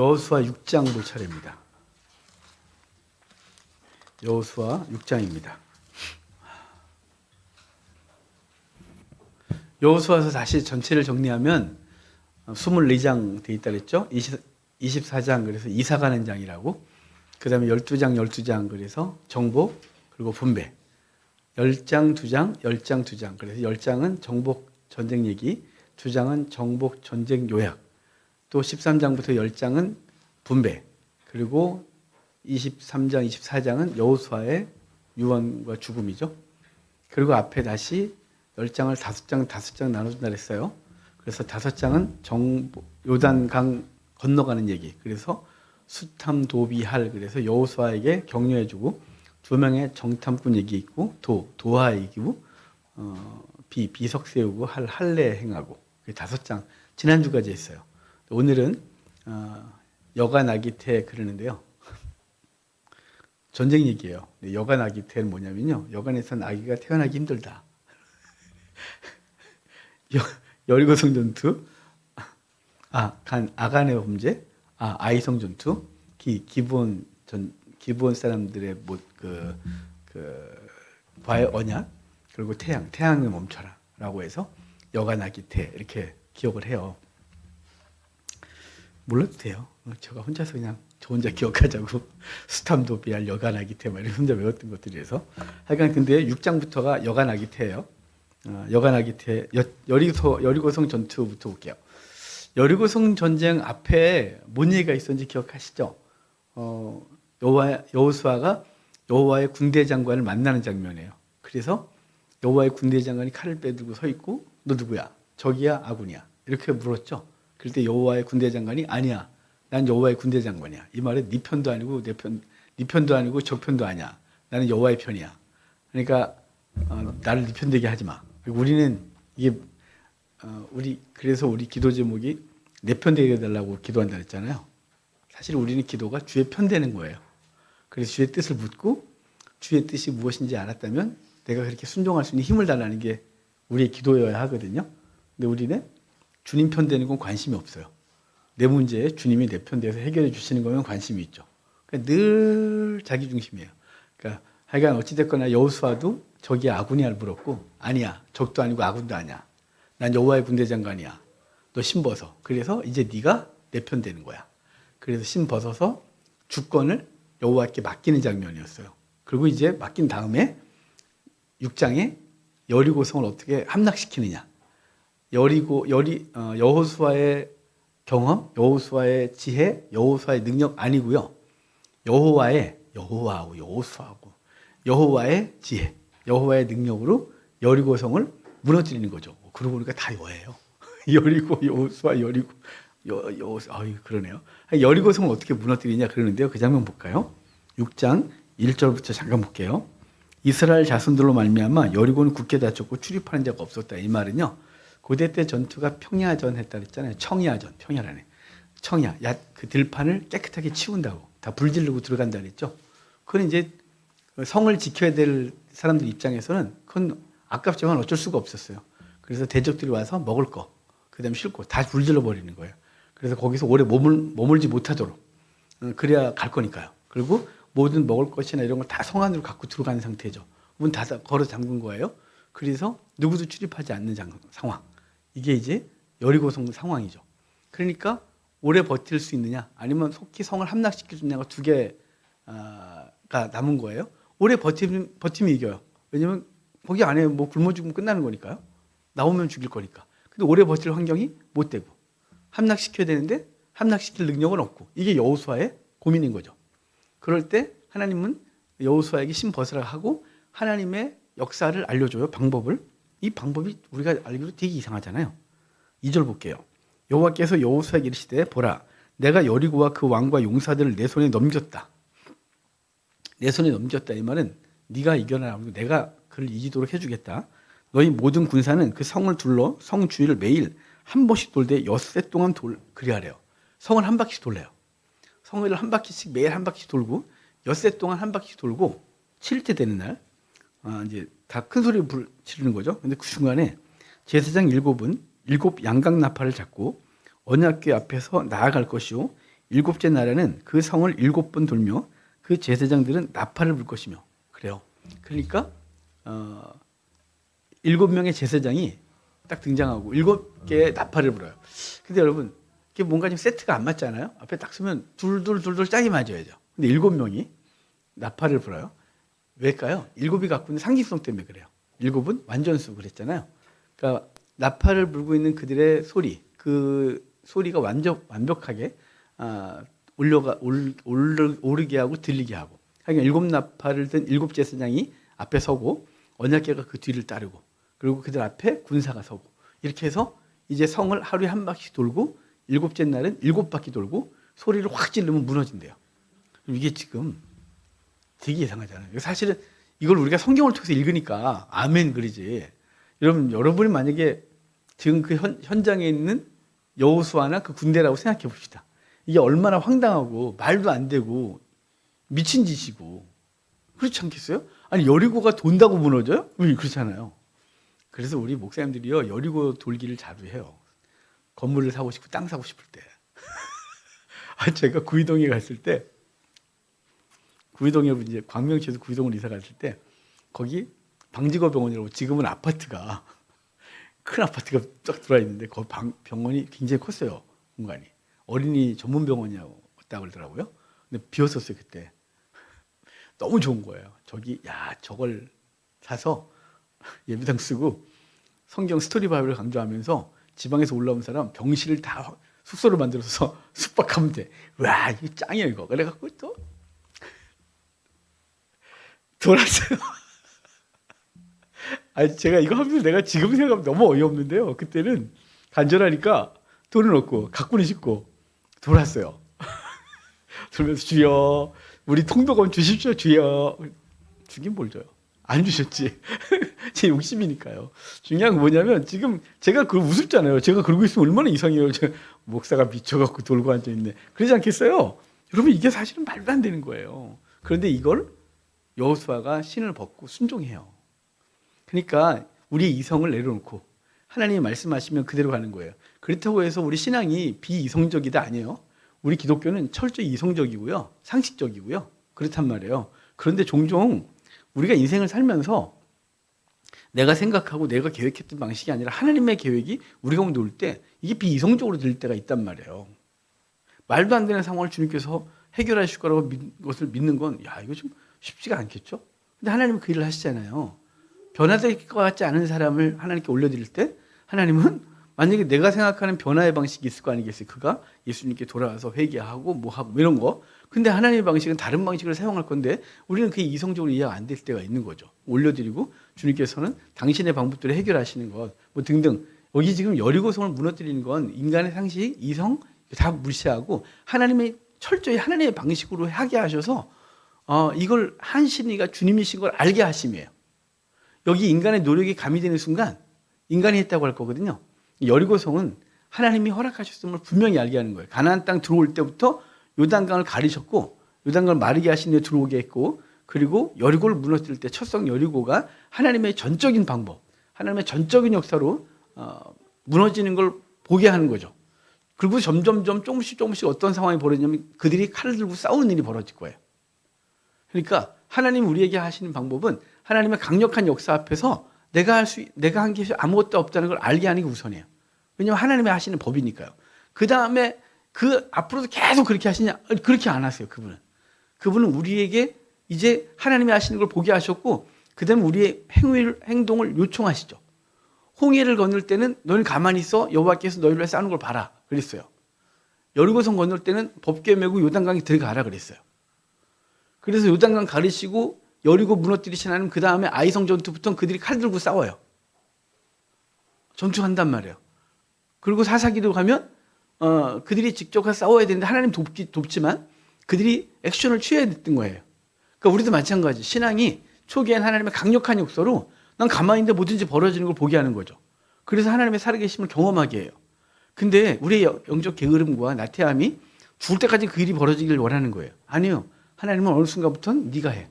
여호수아 6장 볼 차례입니다. 여호수아 6장입니다. 여호수아서 다시 전체를 정리하면 24장 돼 있다 그랬죠? 24장 그래서 이사 가는 장이라고. 그다음에 12장 12장 그래서 정복 그리고 분배. 10장 2장 10장 2장. 그래서 10장은 정복 전쟁 얘기, 2장은 정복 전쟁 요약. 또 13장부터 10장은 분배. 그리고 23장 24장은 여호수아의 유언과 죽음이죠. 그리고 앞에 다시 10장을 5장 나눠준다 그랬어요. 그래서 5장은 요단강 건너가는 얘기. 그래서 수탐 도비할 그래서 여호수아에게 격려해주고 2명의 정탐꾼 얘기 있고 도하 얘기고 비석 세우고 할례 행하고 5장 지난주까지 했어요. 오늘은 여가 나기태 그러는데요. 전쟁 얘기예요. 여가 나기태는 뭐냐면요. 여간에서는 아기가 태어나기 힘들다. 여리고성 전투, 아간의 범죄, 아이성 전투, 기브온 사람들의 과의 언약, 그리고 태양을 멈춰라라고 해서 여가 나기태 이렇게 기억을 해요. 몰라도 돼요. 제가 혼자서 그냥 저 혼자 기억하자고 수탐도비할 여가 나기태 막 이렇게 혼자 외웠던 것들이라서 하여간 근데 6장부터가 여가 나기태예요. 여가 나기태 여리고성 전투부터 볼게요. 여리고성 전쟁 앞에 뭔 얘기가 있었는지 기억하시죠? 여호수아가 여호와의 군대 장관을 만나는 장면이에요. 그래서 여호와의 군대 장관이 칼을 빼들고 서 있고 너 누구야? 적이야? 아군이야? 이렇게 물었죠. 그럴 때 여호와의 군대 장관이 아니야. 난 여호와의 군대 장관이야. 이 말은 네 편도 아니고 네 편도 아니고 적 편도 아니야. 나는 여호와의 편이야. 그러니까 나를 네 편되게 하지 마. 우리는 이게 그래서 우리 기도 제목이 내 편되게 해달라고 기도한다 그랬잖아요. 사실 우리는 기도가 주의 편되는 거예요. 그래서 주의 뜻을 묻고 주의 뜻이 무엇인지 알았다면 내가 그렇게 순종할 수 있는 힘을 달라는 게 우리의 기도여야 하거든요. 근데 우리는 주님 편되는 건 관심이 없어요. 내 문제에 주님이 내 편돼서 해결해 주시는 거면 관심이 있죠. 그러니까 늘 자기 중심이에요. 그러니까 하여간 어찌됐거나 여호수아도 적이 아군이야 물었고 아니야. 적도 아니고 아군도 아니야. 난 여호와의 군대 장관이야. 너 신 벗어. 그래서 이제 네가 내 편 되는 거야. 그래서 신 벗어서 주권을 여호와께 맡기는 장면이었어요. 그리고 이제 맡긴 다음에 6장에 여리고성을 어떻게 함락시키느냐. 여호수아의 경험, 여호수아의 지혜, 여호수아의 능력 아니고요. 여호와의 지혜, 여호와의 능력으로 여리고성을 무너뜨리는 거죠. 그러고 보니까 다 여예요. 여호수아, 그러네요. 여리고성을 어떻게 무너뜨리냐 그러는데요. 그 장면 볼까요? 6장 1절부터 잠깐 볼게요. 이스라엘 자손들로 말미암아 여리고는 굳게 닫혔고 출입하는 자가 없었다. 이 말은요. 고대 때 전투가 평야전 했다 그랬잖아요. 평야라네. 그 들판을 깨끗하게 치운다고. 다 불지르고 들어간다 그랬죠. 그건 이제 성을 지켜야 될 사람들 입장에서는 그건 아깝지만 어쩔 수가 없었어요. 그래서 대적들이 와서 먹을 거, 그 다음에 싣고 다 불질러 버리는 거예요. 그래서 거기서 오래 머물지 못하도록. 그래야 갈 거니까요. 그리고 모든 먹을 것이나 이런 걸 다 성 안으로 갖고 들어가는 상태죠. 문 다 걸어 잠근 거예요. 그래서 누구도 출입하지 않는 상황. 이게 이제 여리고성 상황이죠. 그러니까 오래 버틸 수 있느냐 아니면 속히 성을 함락시킬 수 있느냐가 두 개가 남은 거예요. 오래 버티면 이겨요. 왜냐면 거기 안에 뭐 굶어 죽으면 끝나는 거니까요. 나오면 죽일 거니까. 근데 오래 버틸 환경이 못 되고 함락시켜야 되는데 함락시킬 능력은 없고 이게 여호수아의 고민인 거죠. 그럴 때 하나님은 여호수아에게 신 벗으라 하고 하나님의 역사를 알려줘요. 방법을. 이 방법이 우리가 알기로 되게 이상하잖아요. 2절 볼게요. 여호와께서 여호수아에게 이르시되 보라 내가 여리고와 그 왕과 용사들을 내 손에 넘겼다. 내 손에 넘겼다 이 말은 네가 이겨라. 내가 그를 이기도록 해주겠다. 너희 모든 군사는 그 성을 둘러 성 주위를 매일 한 번씩 돌되 엿새 동안 그리하래요. 성을 한 바퀴씩 돌래요. 성을 한 바퀴씩 매일 한 바퀴씩 돌고 엿새 동안 한 바퀴씩 돌고 7일 되는 날 이제 다 큰 소리로 지르는 거죠. 근데 그 중간에 제사장 7은 7 양각 나팔을 잡고 언약궤 앞에서 나아갈 것이요 일곱째 날에는 그 성을 7번 돌며 그 제사장들은 나팔을 불 것이며 그래요. 그러니까 7명의 제사장이 딱 등장하고 7개의 나팔을 불어요. 근데 여러분 이게 뭔가 좀 세트가 안 맞잖아요. 앞에 딱 서면 둘둘둘둘 짝이 맞아야죠. 근데 7명이 나팔을 불어요. 왜일까요? 7이 갖고 있는 상징성 때문에 그래요. 7은 완전수 그랬잖아요. 그러니까 나팔을 불고 있는 그들의 소리, 그 소리가 완벽하게 오르게 하고 들리게 하고. 그러니까 7나팔을 든 7제사장이 앞에 서고 언약궤가 그 뒤를 따르고 그리고 그들 앞에 군사가 서고 이렇게 해서 이제 성을 하루에 한 바퀴 돌고 7째 날은 7바퀴 돌고 소리를 확 지르면 무너진대요. 이게 지금 되게 이상하잖아요. 사실은 이걸 우리가 성경을 통해서 읽으니까 아멘 그러지. 여러분이 만약에 지금 그 현장에 있는 여호수아나 그 군대라고 생각해 봅시다. 이게 얼마나 황당하고 말도 안 되고 미친 짓이고 그렇지 않겠어요? 아니 여리고가 돈다고 무너져요? 그렇잖아요. 그래서 우리 목사님들이요 여리고 돌기를 자주 해요. 건물을 사고 싶고 땅 사고 싶을 때. 제가 구이동에 갔을 때 구이동에 이제 광명시에서 구이동으로 이사 갔을 때 거기 방직어병원이라고 지금은 아파트가 큰 아파트가 쫙 들어와 있는데 거기 병원이 굉장히 컸어요. 공간이 어린이 전문 병원이라고 그러더라고요. 근데 비었었어요 그때. 너무 좋은 거예요. 저걸 사서 예비당 쓰고 성경 스토리 바이블을 강조하면서 지방에서 올라온 사람 병실을 다 숙소를 만들어서 숙박하면 돼. 와 이거 짱이야 이거. 그래갖고 또 돌았어요. 제가 이거 하면서 내가 지금 생각하면 너무 어이없는데요. 그때는 간절하니까 돈은 없고 갖고는 싶고 돌았어요. 돌면서 주여 우리 통도금 주십시오 주여. 주긴 뭘 줘요. 안 주셨지. 제 욕심이니까요. 중요한 건 뭐냐면 지금 제가 그걸 우습잖아요. 제가 그러고 있으면 얼마나 이상해요. 목사가 미쳐갖고 돌고 앉아있네. 그러지 않겠어요? 여러분 이게 사실은 말도 안 되는 거예요. 그런데 이걸 여호수아가 신을 벗고 순종해요. 그러니까 우리의 이성을 내려놓고 하나님이 말씀하시면 그대로 가는 거예요. 그렇다고 해서 우리 신앙이 비이성적이다 아니에요. 우리 기독교는 철저히 이성적이고요. 상식적이고요. 그렇단 말이에요. 그런데 종종 우리가 인생을 살면서 내가 생각하고 내가 계획했던 방식이 아니라 하나님의 계획이 우리 가운데 올 때 이게 비이성적으로 들릴 때가 있단 말이에요. 말도 안 되는 상황을 주님께서 해결하실 거라고 것을 믿는 건 이거 좀 쉽지가 않겠죠? 근데 하나님은 그 일을 하시잖아요. 변화될 것 같지 않은 사람을 하나님께 올려드릴 때 하나님은 만약에 내가 생각하는 변화의 방식이 있을 거 아니겠어요? 그가 예수님께 돌아와서 회개하고 뭐하고 이런 거. 근데 하나님의 방식은 다른 방식을 사용할 건데 우리는 그게 이성적으로 이해가 안 될 때가 있는 거죠. 올려드리고 주님께서는 당신의 방법대로 해결하시는 것 뭐 등등. 여기 지금 여리고성을 무너뜨리는 건 인간의 상식, 이성 다 무시하고 하나님의 철저히 하나님의 방식으로 하게 하셔서 이걸 하시니가 주님이신 걸 알게 하심이에요. 여기 인간의 노력이 가미되는 순간 인간이 했다고 할 거거든요. 여리고성은 하나님이 허락하셨음을 분명히 알게 하는 거예요. 가나안 땅 들어올 때부터 요단강을 가리셨고 요단강을 마르게 하신 뒤에 들어오게 했고 그리고 여리고를 무너뜨릴 때 첫성 여리고가 하나님의 전적인 방법, 하나님의 전적인 역사로 무너지는 걸 보게 하는 거죠. 그리고 점점점 조금씩 어떤 상황이 벌어지냐면 그들이 칼을 들고 싸우는 일이 벌어질 거예요. 그러니까 하나님 우리에게 하시는 방법은 하나님의 강력한 역사 앞에서 내가 한 게 아무것도 없다는 걸 알게 하는 게 우선이에요. 왜냐하면 하나님이 하시는 법이니까요. 그 다음에 앞으로도 계속 그렇게 하시냐? 그렇게 안 하세요. 그분은 우리에게 이제 하나님이 하시는 걸 보게 하셨고 그 다음에 우리의 행동을 요청하시죠. 홍해를 건널 때는 너희는 가만히 있어 여호와께서 너희를 싸우는 걸 봐라 그랬어요. 여리고성 건널 때는 법궤 메고 요단강에 들어가라 그랬어요. 그래서 요단강 가르시고 여리고 무너뜨리신 하나님 그 다음에 아이성 전투부터는 그들이 칼 들고 싸워요. 전투한단 말이에요. 그리고 사사기도 가면 그들이 직접 가서 싸워야 되는데 하나님 돕지만 그들이 액션을 취해야 됐던 거예요. 그러니까 우리도 마찬가지. 신앙이 초기엔 하나님의 강력한 역사로 난 가만히 있는데 뭐든지 벌어지는 걸 보게 하는 거죠. 그래서 하나님의 살아계심을 경험하게 해요. 근데 우리의 영적 게으름과 나태함이 죽을 때까지 그 일이 벌어지길 원하는 거예요. 아니요. 하나님은 어느 순간부터는 네가 해.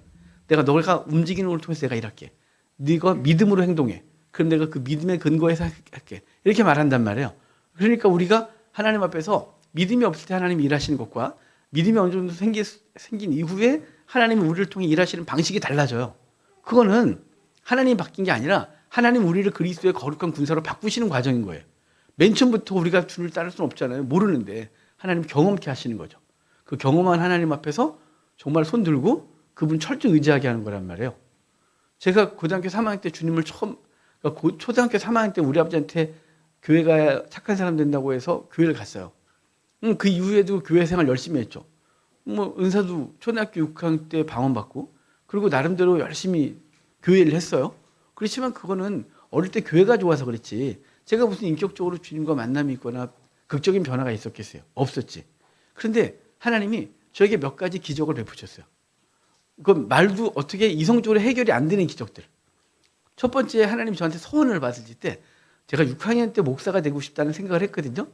내가 너가 움직이는 걸 통해서 내가 일할게. 네가 믿음으로 행동해. 그럼 내가 그 믿음의 근거에서 할게. 이렇게 말한단 말이에요. 그러니까 우리가 하나님 앞에서 믿음이 없을 때 하나님이 일하시는 것과 믿음이 어느 정도 생긴 이후에 하나님이 우리를 통해 일하시는 방식이 달라져요. 그거는 하나님이 바뀐 게 아니라 하나님 우리를 그리스도의 거룩한 군사로 바꾸시는 과정인 거예요. 맨 처음부터 우리가 주를 따를 수는 없잖아요. 모르는데 하나님 경험케 하시는 거죠. 그 경험한 하나님 앞에서 정말 손 들고 그분 철저히 의지하게 하는 거란 말이에요. 제가 고등학교 3학년 때 주님을 그러니까 초등학교 3학년 때 우리 아버지한테 교회가 착한 사람 된다고 해서 교회를 갔어요. 그 이후에도 교회 생활 열심히 했죠. 뭐 은사도 초등학교 6학년 때 방언받고 그리고 나름대로 열심히 교회를 했어요. 그렇지만 그거는 어릴 때 교회가 좋아서 그렇지 제가 무슨 인격적으로 주님과 만남이 있거나 극적인 변화가 있었겠어요? 없었지. 그런데 하나님이 저에게 몇 가지 기적을 베푸셨어요. 그건 말도 어떻게 이성적으로 해결이 안 되는 기적들. 첫 번째 하나님 저한테 소원을 받으실 때 제가 6학년 때 목사가 되고 싶다는 생각을 했거든요.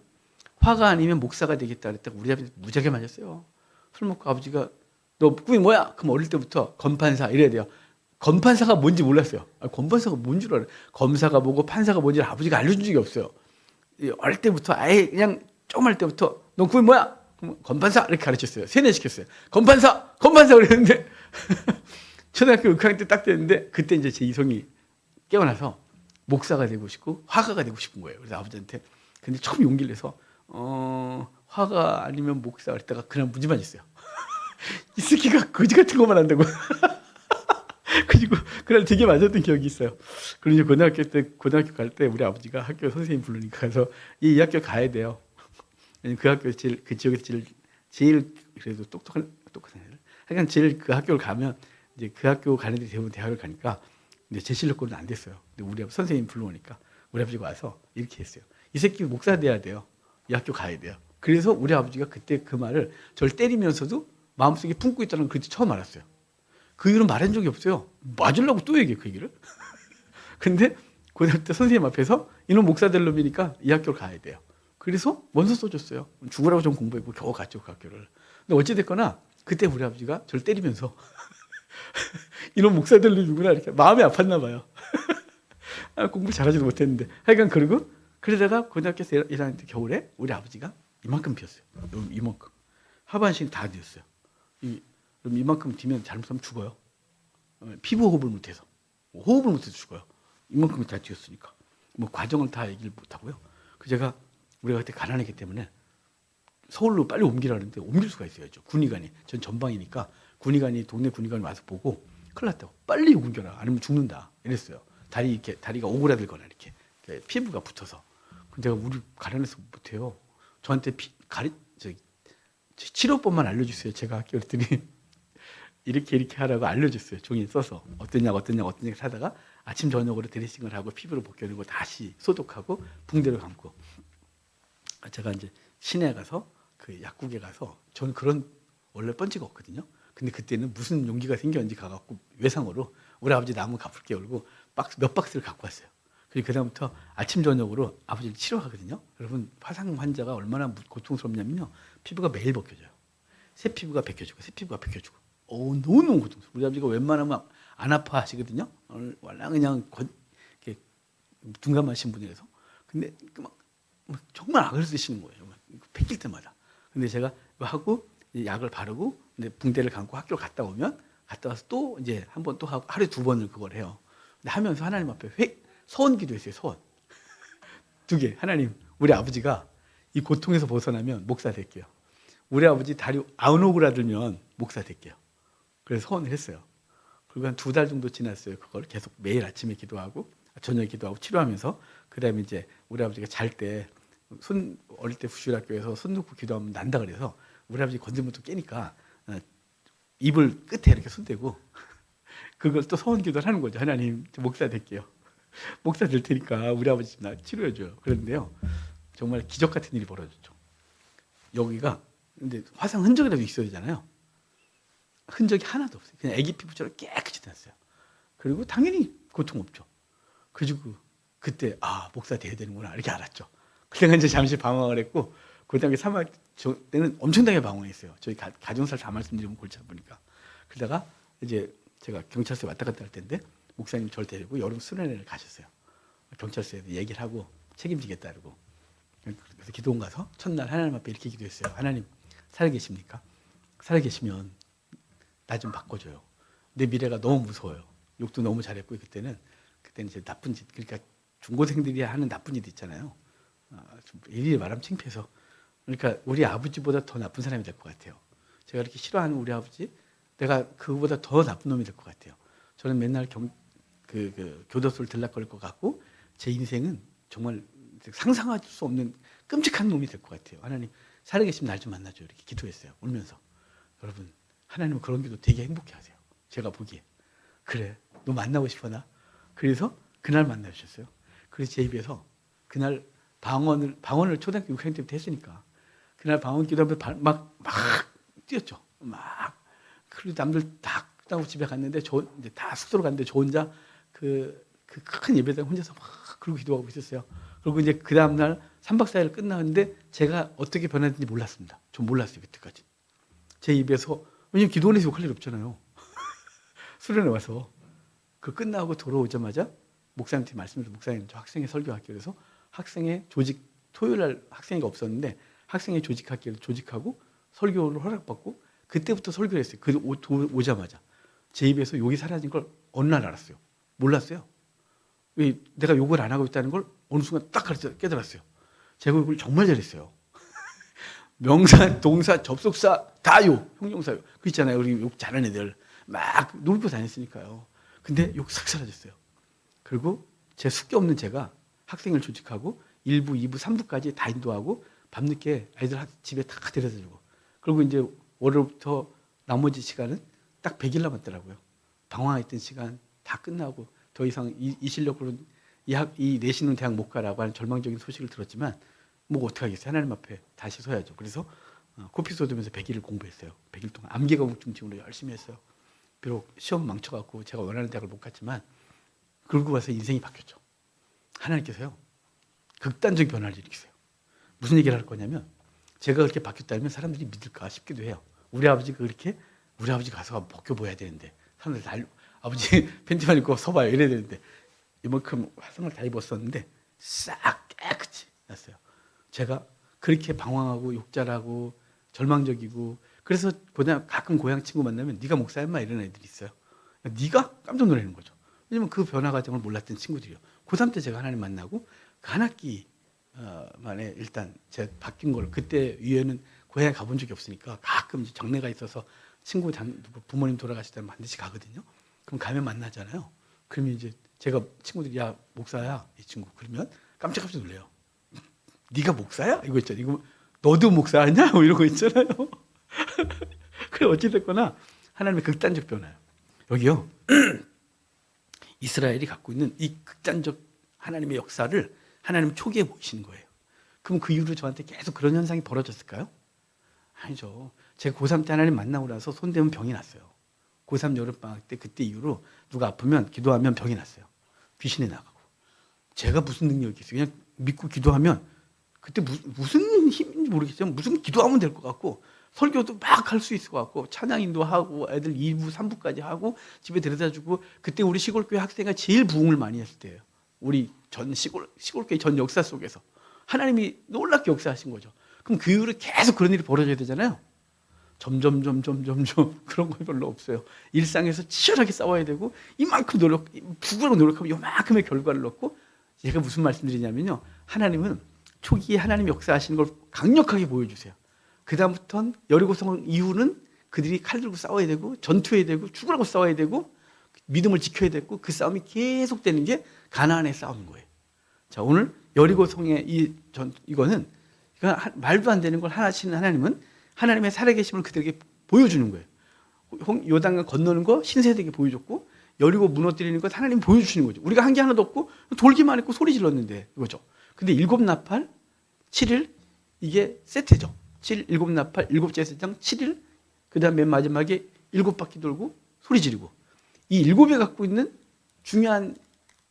화가 아니면 목사가 되겠다 그랬다가 우리 아버지 무지하게 맞았어요. 술 먹고 아버지가 너 꿈이 뭐야? 그럼 어릴 때부터 검판사 이래야 돼요. 검판사가 뭔지 몰랐어요. 검판사가 뭔 줄 알아요. 검사가 뭐고 판사가 뭔지 아버지가 알려준 적이 없어요. 어릴 때부터 아예 그냥 조그말 때부터 너 꿈이 뭐야? 그럼 검판사 이렇게 가르쳤어요. 세뇌시켰어요. 검판사 그랬는데 초등학교 6학년 때 딱 됐는데 그때 이제 제 이성이 깨어나서 목사가 되고 싶고 화가가 되고 싶은 거예요. 그래서 아버지한테 근데 처음 용기를 내서 화가 아니면 목사 그랬다가 그냥 무지만 있어요. 이 새끼가 거지 같은 것만 한다고. 그리고 그날 되게 맞았던 기억이 있어요. 그리고 이제 고등학교 갈 때 우리 아버지가 학교 선생님 부르니까 가서 이 학교 가야 돼요. 그 학교 그 지역에서 제일 그래도 똑똑한 애들. 하여간 제일 그 학교를 가면 이제 그 학교 가는 데 대부분 대학을 가니까 근데 제 실력으로는 안 됐어요. 근데 우리 선생님 불러오니까 우리 아버지가 와서 이렇게 했어요. 이 새끼 목사 돼야 돼요. 이 학교 가야 돼요. 그래서 우리 아버지가 그때 그 말을 저를 때리면서도 마음속에 품고 있다는 걸 그때 처음 알았어요. 그 이후로 말한 적이 없어요. 맞으려고 또 얘기해 그 얘기를. 근데 고등학교 때 선생님 앞에서 이놈 목사 될 놈이니까 이 학교를 가야 돼요. 그래서 원서 써줬어요. 죽으라고 좀 공부했고 겨우 갔죠 그 학교를. 근데 어찌됐거나 그때 우리 아버지가 저를 때리면서 이놈 목사 될 놈이구나 이렇게 마음이 아팠나 봐요. 공부 잘하지도 못했는데 하여간 그러다가 고등학교 1학년 때 겨울에 우리 아버지가 이만큼 피었어요. 이만큼. 하반신 다 뒤었어요. 그럼 이만큼 뒤면 잘못하면 죽어요. 피부 호흡을 못해서. 호흡을 못해서 죽어요. 이만큼이 다 뒤었으니까. 뭐 과정을 다 얘기를 못하고요. 제가 우리가 그때 가난했기 때문에 서울로 빨리 옮기라는데 옮길 수가 있어야죠. 군의관이. 전 전방이니까 동네 군의관이 와서 보고 큰일 났다고. 빨리 옮겨라. 아니면 죽는다. 이랬어요. 다리가 오그라들거나 이렇게 피부가 붙어서. 근데 제가 우리 가난해서 못해요. 저한테 치료법만 알려주세요. 제가 학교 그랬더니 이렇게 하라고 알려줬어요. 종이에 써서 어떠냐고 하다가 아침 저녁으로 드레싱을 하고 피부를 벗겨내고 다시 소독하고 붕대를 감고 제가 이제 시내에 가서 그 약국에 가서 저는 그런 원래 뻔지가 없거든요. 근데 그때는 무슨 용기가 생겼는지 가갖고 외상으로 우리 아버지 나무 갚을게 울고 몇 박스를 갖고 왔어요. 그리고 그다음부터 아침 저녁으로 아버지를 치료하거든요. 여러분 화상 환자가 얼마나 고통스럽냐면요. 피부가 매일 벗겨져요. 새 피부가 벗겨지고 너무너무 고통스러워. 우리 아버지가 웬만하면 안 아파 하시거든요. 원래 그냥 이렇게 둔감하신 분이라서. 근데 막 정말 악을 쓰시는 거예요. 뺏길 때마다. 근데 제가 하고 약을 바르고 근데 붕대를 감고 학교 갔다 와서 또 이제 한 번 또 하고 하루에 2번을 그걸 해요. 근데 하면서 하나님 앞에 서원 기도했어요. 서원. 2개. 하나님, 우리 아버지가 이 고통에서 벗어나면 목사 될게요. 우리 아버지 다리 안 오그라들면 목사 될게요. 그래서 서원을 했어요. 그리고 한 2달 정도 지났어요. 그걸 계속 매일 아침에 기도하고 저녁에 기도하고 치료하면서 그다음에 이제 우리 아버지가 잘 때 어릴 때 부실학교에서 손 놓고 기도하면 난다 그래서 우리 아버지 건들부터 깨니까 이불 끝에 이렇게 손 대고 그걸 또 서원 기도를 하는 거죠. 하나님, 저 목사 될게요. 목사 될 테니까 우리 아버지 나 치료해줘요. 그런데요, 정말 기적 같은 일이 벌어졌죠. 여기가 근데 화상 흔적이라도 있어야 되잖아요. 흔적이 하나도 없어요. 그냥 아기 피부처럼 깨끗이 났어요. 그리고 당연히 고통 없죠. 그리고 그때 목사 돼야 되는구나 이렇게 알았죠. 그때가 이제 잠시 방황을 했고 고등학교 3학년 때는 엄청나게 방황했어요. 저희 가정사를 다 말씀드리면 골치 아프니까. 그러다가 이제 제가 경찰서에 왔다 갔다 할 텐데 목사님 저를 데리고 여름 수련회를 가셨어요. 경찰서에서 얘기를 하고 책임지겠다 그러고 그래서 기도원 가서 첫날 하나님 앞에 이렇게 기도했어요. 하나님 살아계십니까? 살아계시면 나 좀 바꿔줘요. 내 미래가 너무 무서워요. 욕도 너무 잘했고 그때는 이제 나쁜 짓, 그러니까 중고생들이 하는 나쁜 짓 있잖아요. 좀 일일이 말하면 창피해서. 그러니까 우리 아버지보다 더 나쁜 사람이 될 것 같아요. 제가 이렇게 싫어하는 우리 아버지, 내가 그거보다 더 나쁜 놈이 될 것 같아요. 저는 맨날 교도소를 들락거릴 것 같고 제 인생은 정말 상상할 수 없는 끔찍한 놈이 될 것 같아요. 하나님 살아계시면 날 좀 만나줘 이렇게 기도했어요. 울면서. 여러분 하나님은 그런 기도 되게 행복해하세요. 제가 보기에. 그래 너 만나고 싶어 나? 그래서 그날 만나주셨어요. 그래서 제 입에서 그날 방언을 초등학교 6학년 때부터 했으니까 그날 방언 기도하면서 막 뛰었죠. 막. 그리고 남들 다 끝나고 집에 갔는데 이제 다 숙소로 갔는데 저 혼자 그 큰 예배당 혼자서 막 그러고 기도하고 있었어요. 그리고 이제 그 다음날 3박 4일 끝나는데 제가 어떻게 변했는지 몰랐습니다. 전 몰랐어요 그때까지. 제 입에서 왜냐면 기도원에서 욕할 일 없잖아요. 수련회 와서 그 끝나고 돌아오자마자 목사님한테 말씀드려서 목사님 저 학생회 설교할게요. 그래서 토요일 날 학생회가 없었는데 학생회 조직할게요. 조직하고 설교를 허락받고 그때부터 설교를 했어요. 오자마자 제 입에서 욕이 사라진 걸 어느 날 알았어요. 몰랐어요. 왜 내가 욕을 안 하고 있다는 걸 어느 순간 딱 깨달았어요. 제가 욕을 정말 잘했어요. 명사, 동사, 접속사 다 욕, 형용사 욕. 그 있잖아요. 우리 욕 잘하는 애들 막 놀고 다녔으니까요. 근데 욕 싹 사라졌어요. 그리고 제 숙기 없는 제가 학생을 조직하고 1부, 2부, 3부까지 다 인도하고 밤늦게 아이들 집에 다 데려다 주고 그리고 이제 월요일부터 나머지 시간은 딱 100일 남았더라고요. 방황했던 시간 다 끝나고 더 이상 이 실력으로는 이 내신은 대학 못 가라고 하는 절망적인 소식을 들었지만 뭐 어떡하겠어요. 하나님 앞에 다시 서야죠. 그래서 코피 쏟으면서 100일을 공부했어요. 100일 동안 암기 과목 중심으로 열심히 했어요. 비록 시험 망쳐갖고 제가 원하는 대학을 못 갔지만 그러고 와서 인생이 바뀌었죠. 하나님께서요. 극단적 변화를 일으키세요. 무슨 얘기를 할 거냐면 제가 그렇게 바뀌었다면 사람들이 믿을까 싶기도 해요. 우리 아버지 가서 벗겨보아야 되는데 사람들 아버지 팬티만 입고 서봐요 이래야 되는데 이만큼 화성을 다 입었었는데 싹 깨끗이 났어요. 제가 그렇게 방황하고 욕잘하고 절망적이고 그래서 가끔 고향 친구 만나면 네가 목사야 인마 이런 애들이 있어요. 네가 깜짝 놀라는 거죠. 왜냐면 그 변화 과정을 몰랐던 친구들이요. 고3 때 제가 하나님 만나고 그 한 학기 만에 일단 제가 바뀐 걸 그때 이후에는 고향에 가본 적이 없으니까 가끔 이제 정례가 있어서 친구 부모님 돌아가시다면 반드시 가거든요. 그럼 가면 만나잖아요. 그러면 이제 제가 친구들이 야 목사야 이 친구 그러면 깜짝깜짝 놀래요. 네가 목사야? 이거 있잖아. 이거 너도 목사냐? 뭐 이런 거 있잖아요. 그래 어찌됐거나 하나님의 극단적 변화예요. 여기요. 이스라엘이 갖고 있는 이 극단적 하나님의 역사를 하나님 초기에 보이시는 거예요. 그럼 그 이후로 저한테 계속 그런 현상이 벌어졌을까요? 아니죠. 제가 고3 때 하나님 만나고 나서 손대면 병이 났어요. 고3 여름방학 때 그때 이후로 누가 아프면 기도하면 병이 났어요. 귀신이 나가고. 제가 무슨 능력이 있어요. 그냥 믿고 기도하면 그때 무슨 힘인지 모르겠지만 무슨 기도하면 될 것 같고 설교도 막 할 수 있을 것 같고 찬양인도 하고 애들 2부, 3부까지 하고 집에 데려다주고 그때 우리 시골교회 학생이 제일 부흥을 많이 했을 때예요. 우리 전 시골교회 전 역사 속에서 하나님이 놀랍게 역사하신 거죠. 그럼 그 이후로 계속 그런 일이 벌어져야 되잖아요. 점점 그런 거 별로 없어요. 일상에서 치열하게 싸워야 되고 이만큼 부부로 노력하면 이만큼의 결과를 얻고 제가 무슨 말씀드리냐면요. 하나님은 초기에 하나님 역사하시는 걸 강력하게 보여주세요. 그 다음부터는 여리고성 이후는 그들이 칼 들고 싸워야 되고 전투해야 되고 죽으라고 싸워야 되고 믿음을 지켜야 되고 그 싸움이 계속되는 게 가나안의 싸움인 거예요. 자 오늘 여리고성의 이거는 말도 안 되는 걸 하시는 하나님은 하나님의 살아계심을 그들에게 보여주는 거예요. 요단강 건너는 거 신세대에게 보여줬고 여리고 무너뜨리는 것 하나님이 보여주시는 거죠. 우리가 한 게 하나도 없고 돌기만 했고 소리 질렀는데 이거죠. 근데 7나팔 7일 이게 세트죠. 7, 7나팔 7째 세장 7일 그 다음 맨 마지막에 7바퀴 돌고 소리 지르고 이 7에 갖고 있는 중요한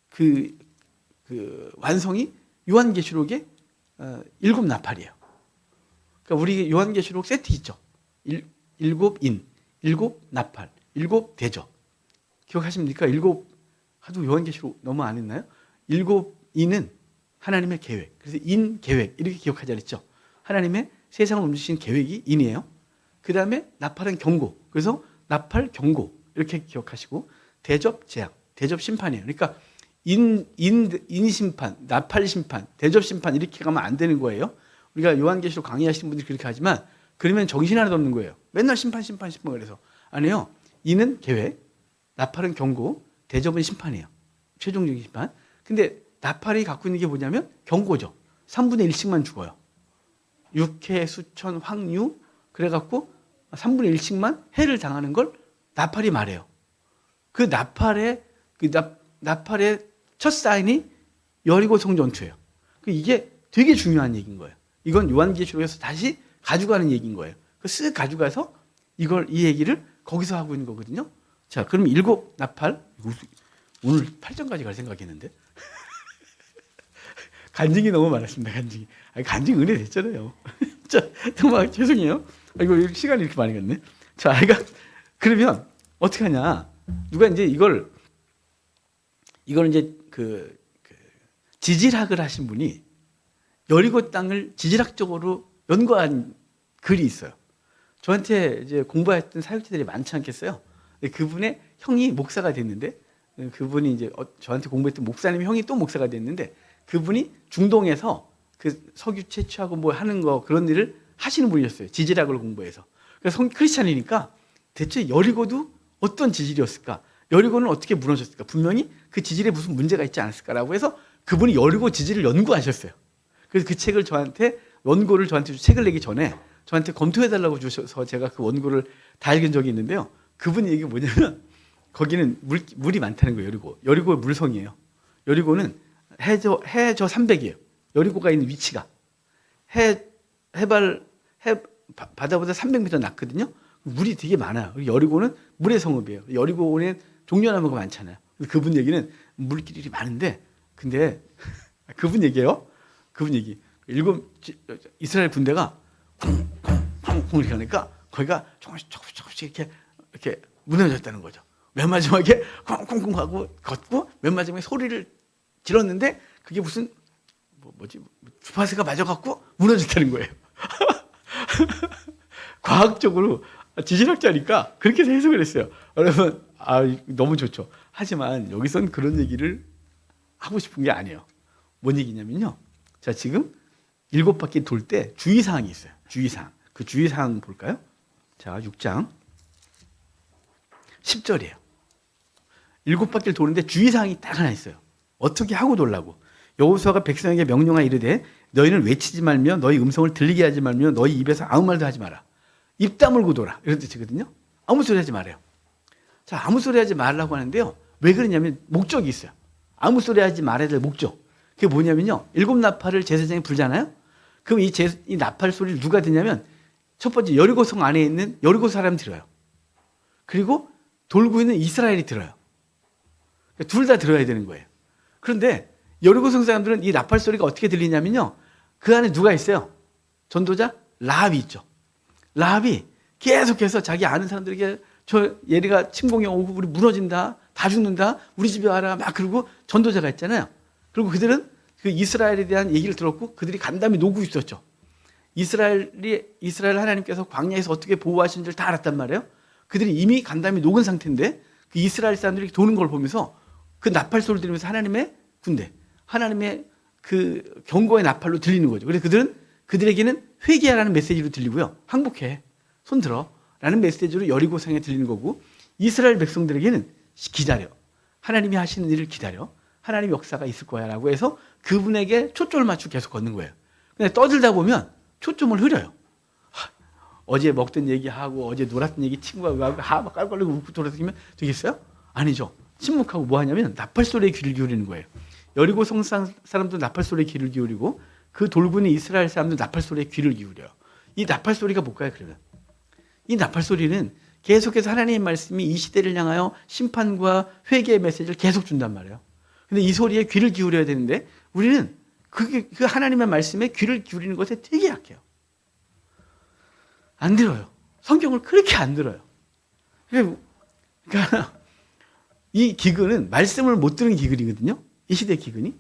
그 완성이 요한계시록의 7나팔이에요. 그러니까 우리 요한계시록 세트 있죠. 7인, 7나팔, 7대죠. 기억하십니까? 하도 요한계시록 너무 안 했나요? 7인은 하나님의 계획. 그래서 인 계획 이렇게 기억하자 그랬죠. 하나님의 세상을 움직이신 계획이 인이에요. 그 다음에 나팔은 경고. 그래서 나팔 경고 이렇게 기억하시고 대접 재앙, 대접 심판이에요. 그러니까 인 심판, 나팔 심판, 대접 심판 이렇게 가면 안 되는 거예요. 우리가 요한계시록 강의하시는 분들이 그렇게 하지만 그러면 정신 하나도 없는 거예요. 맨날 심판 그래서 아니에요. 인은 계획, 나팔은 경고, 대접은 심판이에요. 최종적인 심판. 근데 나팔이 갖고 있는 게 뭐냐면 경고죠. 3분의 1씩만 죽어요. 육해, 수천, 황유 그래갖고 3분의 1씩만 해를 당하는 걸 나팔이 말해요. 그 나팔의 첫 사인이 여리고 성 전투예요. 이게 되게 중요한 얘기인 거예요. 이건 요한계시록에서 다시 가져가는 얘기인 거예요. 쓱 가져가서 이 얘기를 거기서 하고 있는 거거든요. 자, 그럼 7 나팔. 오늘 8장까지 갈 생각했는데. 간증이 너무 많았습니다, 간증이. 간증 은혜 됐잖아요. 자, 정말 죄송해요. 이거 시간이 이렇게 많이 갔네. 자, 그러면 어떻게 하냐. 누가 이제 이걸 이제 지질학을 하신 분이 여리고 땅을 지질학적으로 연구한 글이 있어요. 저한테 이제 공부했던 사역자들이 많지 않겠어요? 그분의 형이 목사가 됐는데, 그분이 이제 저한테 공부했던 목사님 형이 또 목사가 됐는데, 그분이 중동에서 그 석유 채취하고 뭐 하는 거 그런 일을 하시는 분이었어요. 지질학을 공부해서. 그래서 크리스찬이니까 대체 여리고도 어떤 지질이었을까? 여리고는 어떻게 무너졌을까? 분명히 그 지질에 무슨 문제가 있지 않았을까라고 해서 그분이 여리고 지질을 연구하셨어요. 그래서 그 책을 원고를 저한테 책을 내기 전에 저한테 검토해달라고 주셔서 제가 그 원고를 다 읽은 적이 있는데요. 그분 얘기가 뭐냐면 거기는 물이 많다는 거예요. 여리고 물성이에요. 여리고는 해저 300이에요. 여리고가 있는 위치가 바다보다 300m 낮거든요. 물이 되게 많아요. 여리고는 물의 성읍이에요. 여리고는 종려나무가 많잖아요. 그분 얘기는 물길이 많은데, 근데 그분 얘기예요. 그분 얘기. 이스라엘 군대가 쿵쿵쿵쿵 이렇게 하니까 거기가 조금씩 이렇게 무너졌다는 거죠. 맨 마지막에 쿵쿵쿵 하고 걷고 맨 마지막에 소리를 질렀는데 그게 무슨 주파수가 맞아갖고 무너졌다는 거예요. 과학적으로 지질학자니까 그렇게 해석을 했어요. 여러분, 너무 좋죠. 하지만 여기선 그런 얘기를 하고 싶은 게 아니에요. 뭔 얘기냐면요. 자, 지금 7바퀴 돌 때 주의사항이 있어요. 주의사항. 그 주의사항 볼까요? 자, 6장 10절이에요. 7바퀴를 도는데 주의사항이 딱 하나 있어요. 어떻게 하고 돌라고. 여호수아가 백성에게 명령하여 이르되 너희는 외치지 말며 너희 음성을 들리게 하지 말며 너희 입에서 아무 말도 하지 마라. 입 다물고 돌아. 이런 뜻이거든요. 아무 소리 하지 말아요. 자, 아무 소리 하지 말라고 하는데요. 왜 그러냐면 목적이 있어요. 아무 소리 하지 말아야 될 목적. 그게 뭐냐면요. 7 나팔을 제사장이 불잖아요. 그럼 이 나팔 소리를 누가 듣냐면 첫 번째 여리고성 안에 있는 여리고 사람이 들어요. 그리고 돌고 있는 이스라엘이 들어요. 그러니까 둘 다 들어야 되는 거예요. 그런데 여리고성 사람들은 이 나팔 소리가 어떻게 들리냐면요. 그 안에 누가 있어요? 전도자 라합이 있죠. 라합이 계속해서 자기 아는 사람들에게 저 예리가 침공이 오고 우리 무너진다. 다 죽는다. 우리 집에 와라. 막 그러고 전도자가 있잖아요. 그리고 그들은 그 이스라엘에 대한 얘기를 들었고 그들이 간담이 녹고 있었죠. 이스라엘 하나님께서 광야에서 어떻게 보호하시는 줄 다 알았단 말이에요. 그들이 이미 간담이 녹은 상태인데 그 이스라엘 사람들이 도는 걸 보면서 그 나팔 소리를 들으면서 하나님의 군대, 하나님의 그 경고의 나팔로 들리는 거죠. 그래서 그들에게는 회개하라는 메시지로 들리고요. 항복해. 손들어. 라는 메시지로 여리고성에 들리는 거고 이스라엘 백성들에게는 기다려. 하나님이 하시는 일을 기다려. 하나님 역사가 있을 거야 라고 해서 그분에게 초점을 맞추고 계속 걷는 거예요. 근데 떠들다 보면 초점을 흐려요. 어제 먹던 얘기하고 어제 놀았던 얘기 친구가 막 깔깔거리고 웃고 돌아다니면 되겠어요? 아니죠. 침묵하고 뭐 하냐면 나팔 소리에 귀를 기울이는 거예요. 여리고 성 사람도 나팔 소리에 귀를 기울이고 그 돌고 있는 이스라엘 사람도 나팔 소리에 귀를 기울여요. 이 나팔 소리가 뭘까요, 그러면? 이 나팔 소리는 계속해서 하나님의 말씀이 이 시대를 향하여 심판과 회개의 메시지를 계속 준단 말이에요. 근데 이 소리에 귀를 기울여야 되는데 우리는 그 하나님의 말씀에 귀를 기울이는 것에 되게 약해요. 안 들어요. 성경을 그렇게 안 들어요. 그러니까 이 기근은 말씀을 못 들은 기근이거든요. 이 시대 기근이.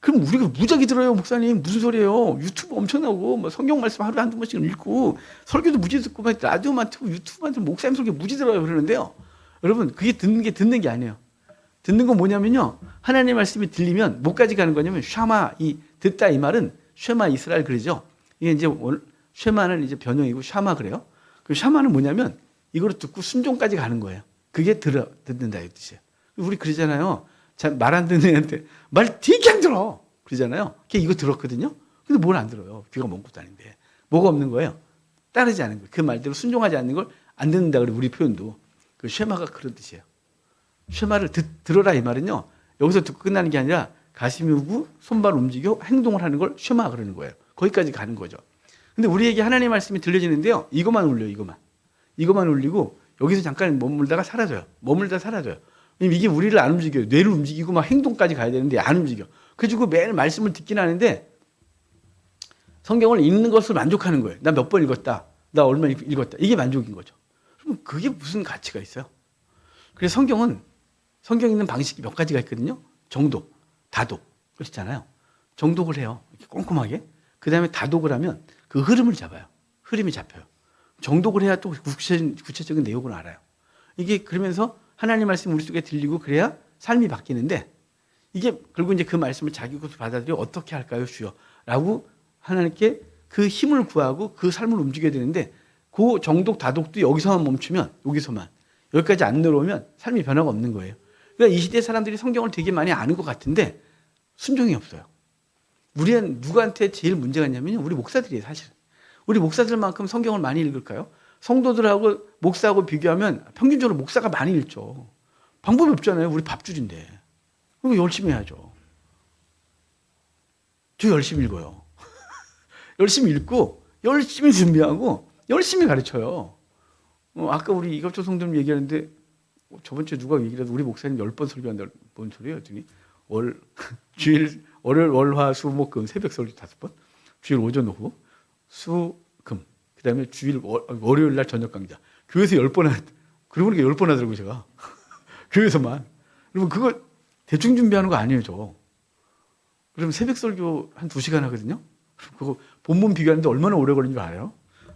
그럼 우리가 무작위 들어요, 목사님. 무슨 소리예요? 유튜브 엄청 나오고, 뭐 성경 말씀 하루에 한두 번씩 읽고, 설교도 무지 듣고, 막 라디오만 틀고, 유튜브만 틀고, 목사님 설교 무지 들어요. 그러는데요. 여러분, 그게 듣는 게 아니에요. 듣는 건 뭐냐면요. 하나님의 말씀이 들리면, 뭐까지 가는 거냐면, 샤마, 듣다 이 말은, 쉐마 이스라엘 그러죠. 이게 이제, 쉐마는 이제 변형이고, 샤마 그래요. 그 샤마는 뭐냐면, 이거를 듣고 순종까지 가는 거예요. 그게 듣는다, 이 뜻이에요. 우리 그러잖아요. 말 안 듣는 애한테 말 되게 안 들어. 그러잖아요. 걔 이거 들었거든요. 근데 뭘 안 들어요. 귀가 먼 것도 아닌데. 뭐가 없는 거예요? 따르지 않는 거예요. 그 말대로 순종하지 않는 걸 안 듣는다 그래. 우리 표현도. 그 쉐마가 그런 뜻이에요. 쉐마를 들어라 이 말은요. 여기서 듣고 끝나는 게 아니라 가슴이 우고 손발 움직여 행동을 하는 걸 쉐마 그러는 거예요. 거기까지 가는 거죠. 근데 우리에게 하나님의 말씀이 들려지는데요. 이것만 울려요. 이것만 울리고 여기서 잠깐 머물다가 사라져요. 이게 우리를 안 움직여요. 뇌를 움직이고 막 행동까지 가야 되는데 안 움직여. 그래가지고 매일 말씀을 듣긴 하는데 성경을 읽는 것을 만족하는 거예요. 나 몇 번 읽었다. 나 얼마 읽었다. 이게 만족인 거죠. 그럼 그게 무슨 가치가 있어요? 그래서 성경 읽는 방식이 몇 가지가 있거든요. 정독, 다독. 그렇잖아요. 정독을 해요. 이렇게 꼼꼼하게. 그 다음에 다독을 하면 그 흐름을 잡아요. 흐름이 잡혀요. 정독을 해야 또 구체적인 내용을 알아요. 이게 그러면서 하나님 말씀 우리 속에 들리고 그래야 삶이 바뀌는데 이게 결국 이제 그 말씀을 자기 것으로 받아들여 어떻게 할까요, 주여? 라고 하나님께 그 힘을 구하고 그 삶을 움직여야 되는데 그 정독, 다독도 여기서만 멈추면 여기까지 안 내려오면 삶이 변화가 없는 거예요. 그러니까 이 시대 사람들이 성경을 되게 많이 아는 것 같은데 순종이 없어요. 우리는 누구한테 제일 문제가 있냐면요. 우리 목사들이에요, 사실. 우리 목사들만큼 성경을 많이 읽을까요? 성도들하고 목사하고 비교하면 평균적으로 목사가 많이 읽죠. 방법이 없잖아요. 우리 밥줄인데. 그리고 열심히 해야죠. 저 열심히 읽어요. 열심히 읽고 열심히 준비하고 열심히 가르쳐요. 아까 우리 이갑조 성도님 얘기하는데 저번 주에 누가 얘기를 해도 우리 목사님 10번 설교한다. 뭔 소리예요? 했더니 주일 월요일 월화 수 목 금 새벽 설교 5번, 주일 오전 오후 수 금, 그다음에 주일 월요일 날 저녁 강좌. 교회에서 10번 그러고 보니까 10번 하더라고요, 제가. 교회에서만. 그러면 그거 대충 준비하는 거 아니에요, 저. 그러면 새벽 설교 한 2시간 하거든요. 그거 본문 비교하는데 얼마나 오래 걸리는 줄 알아요?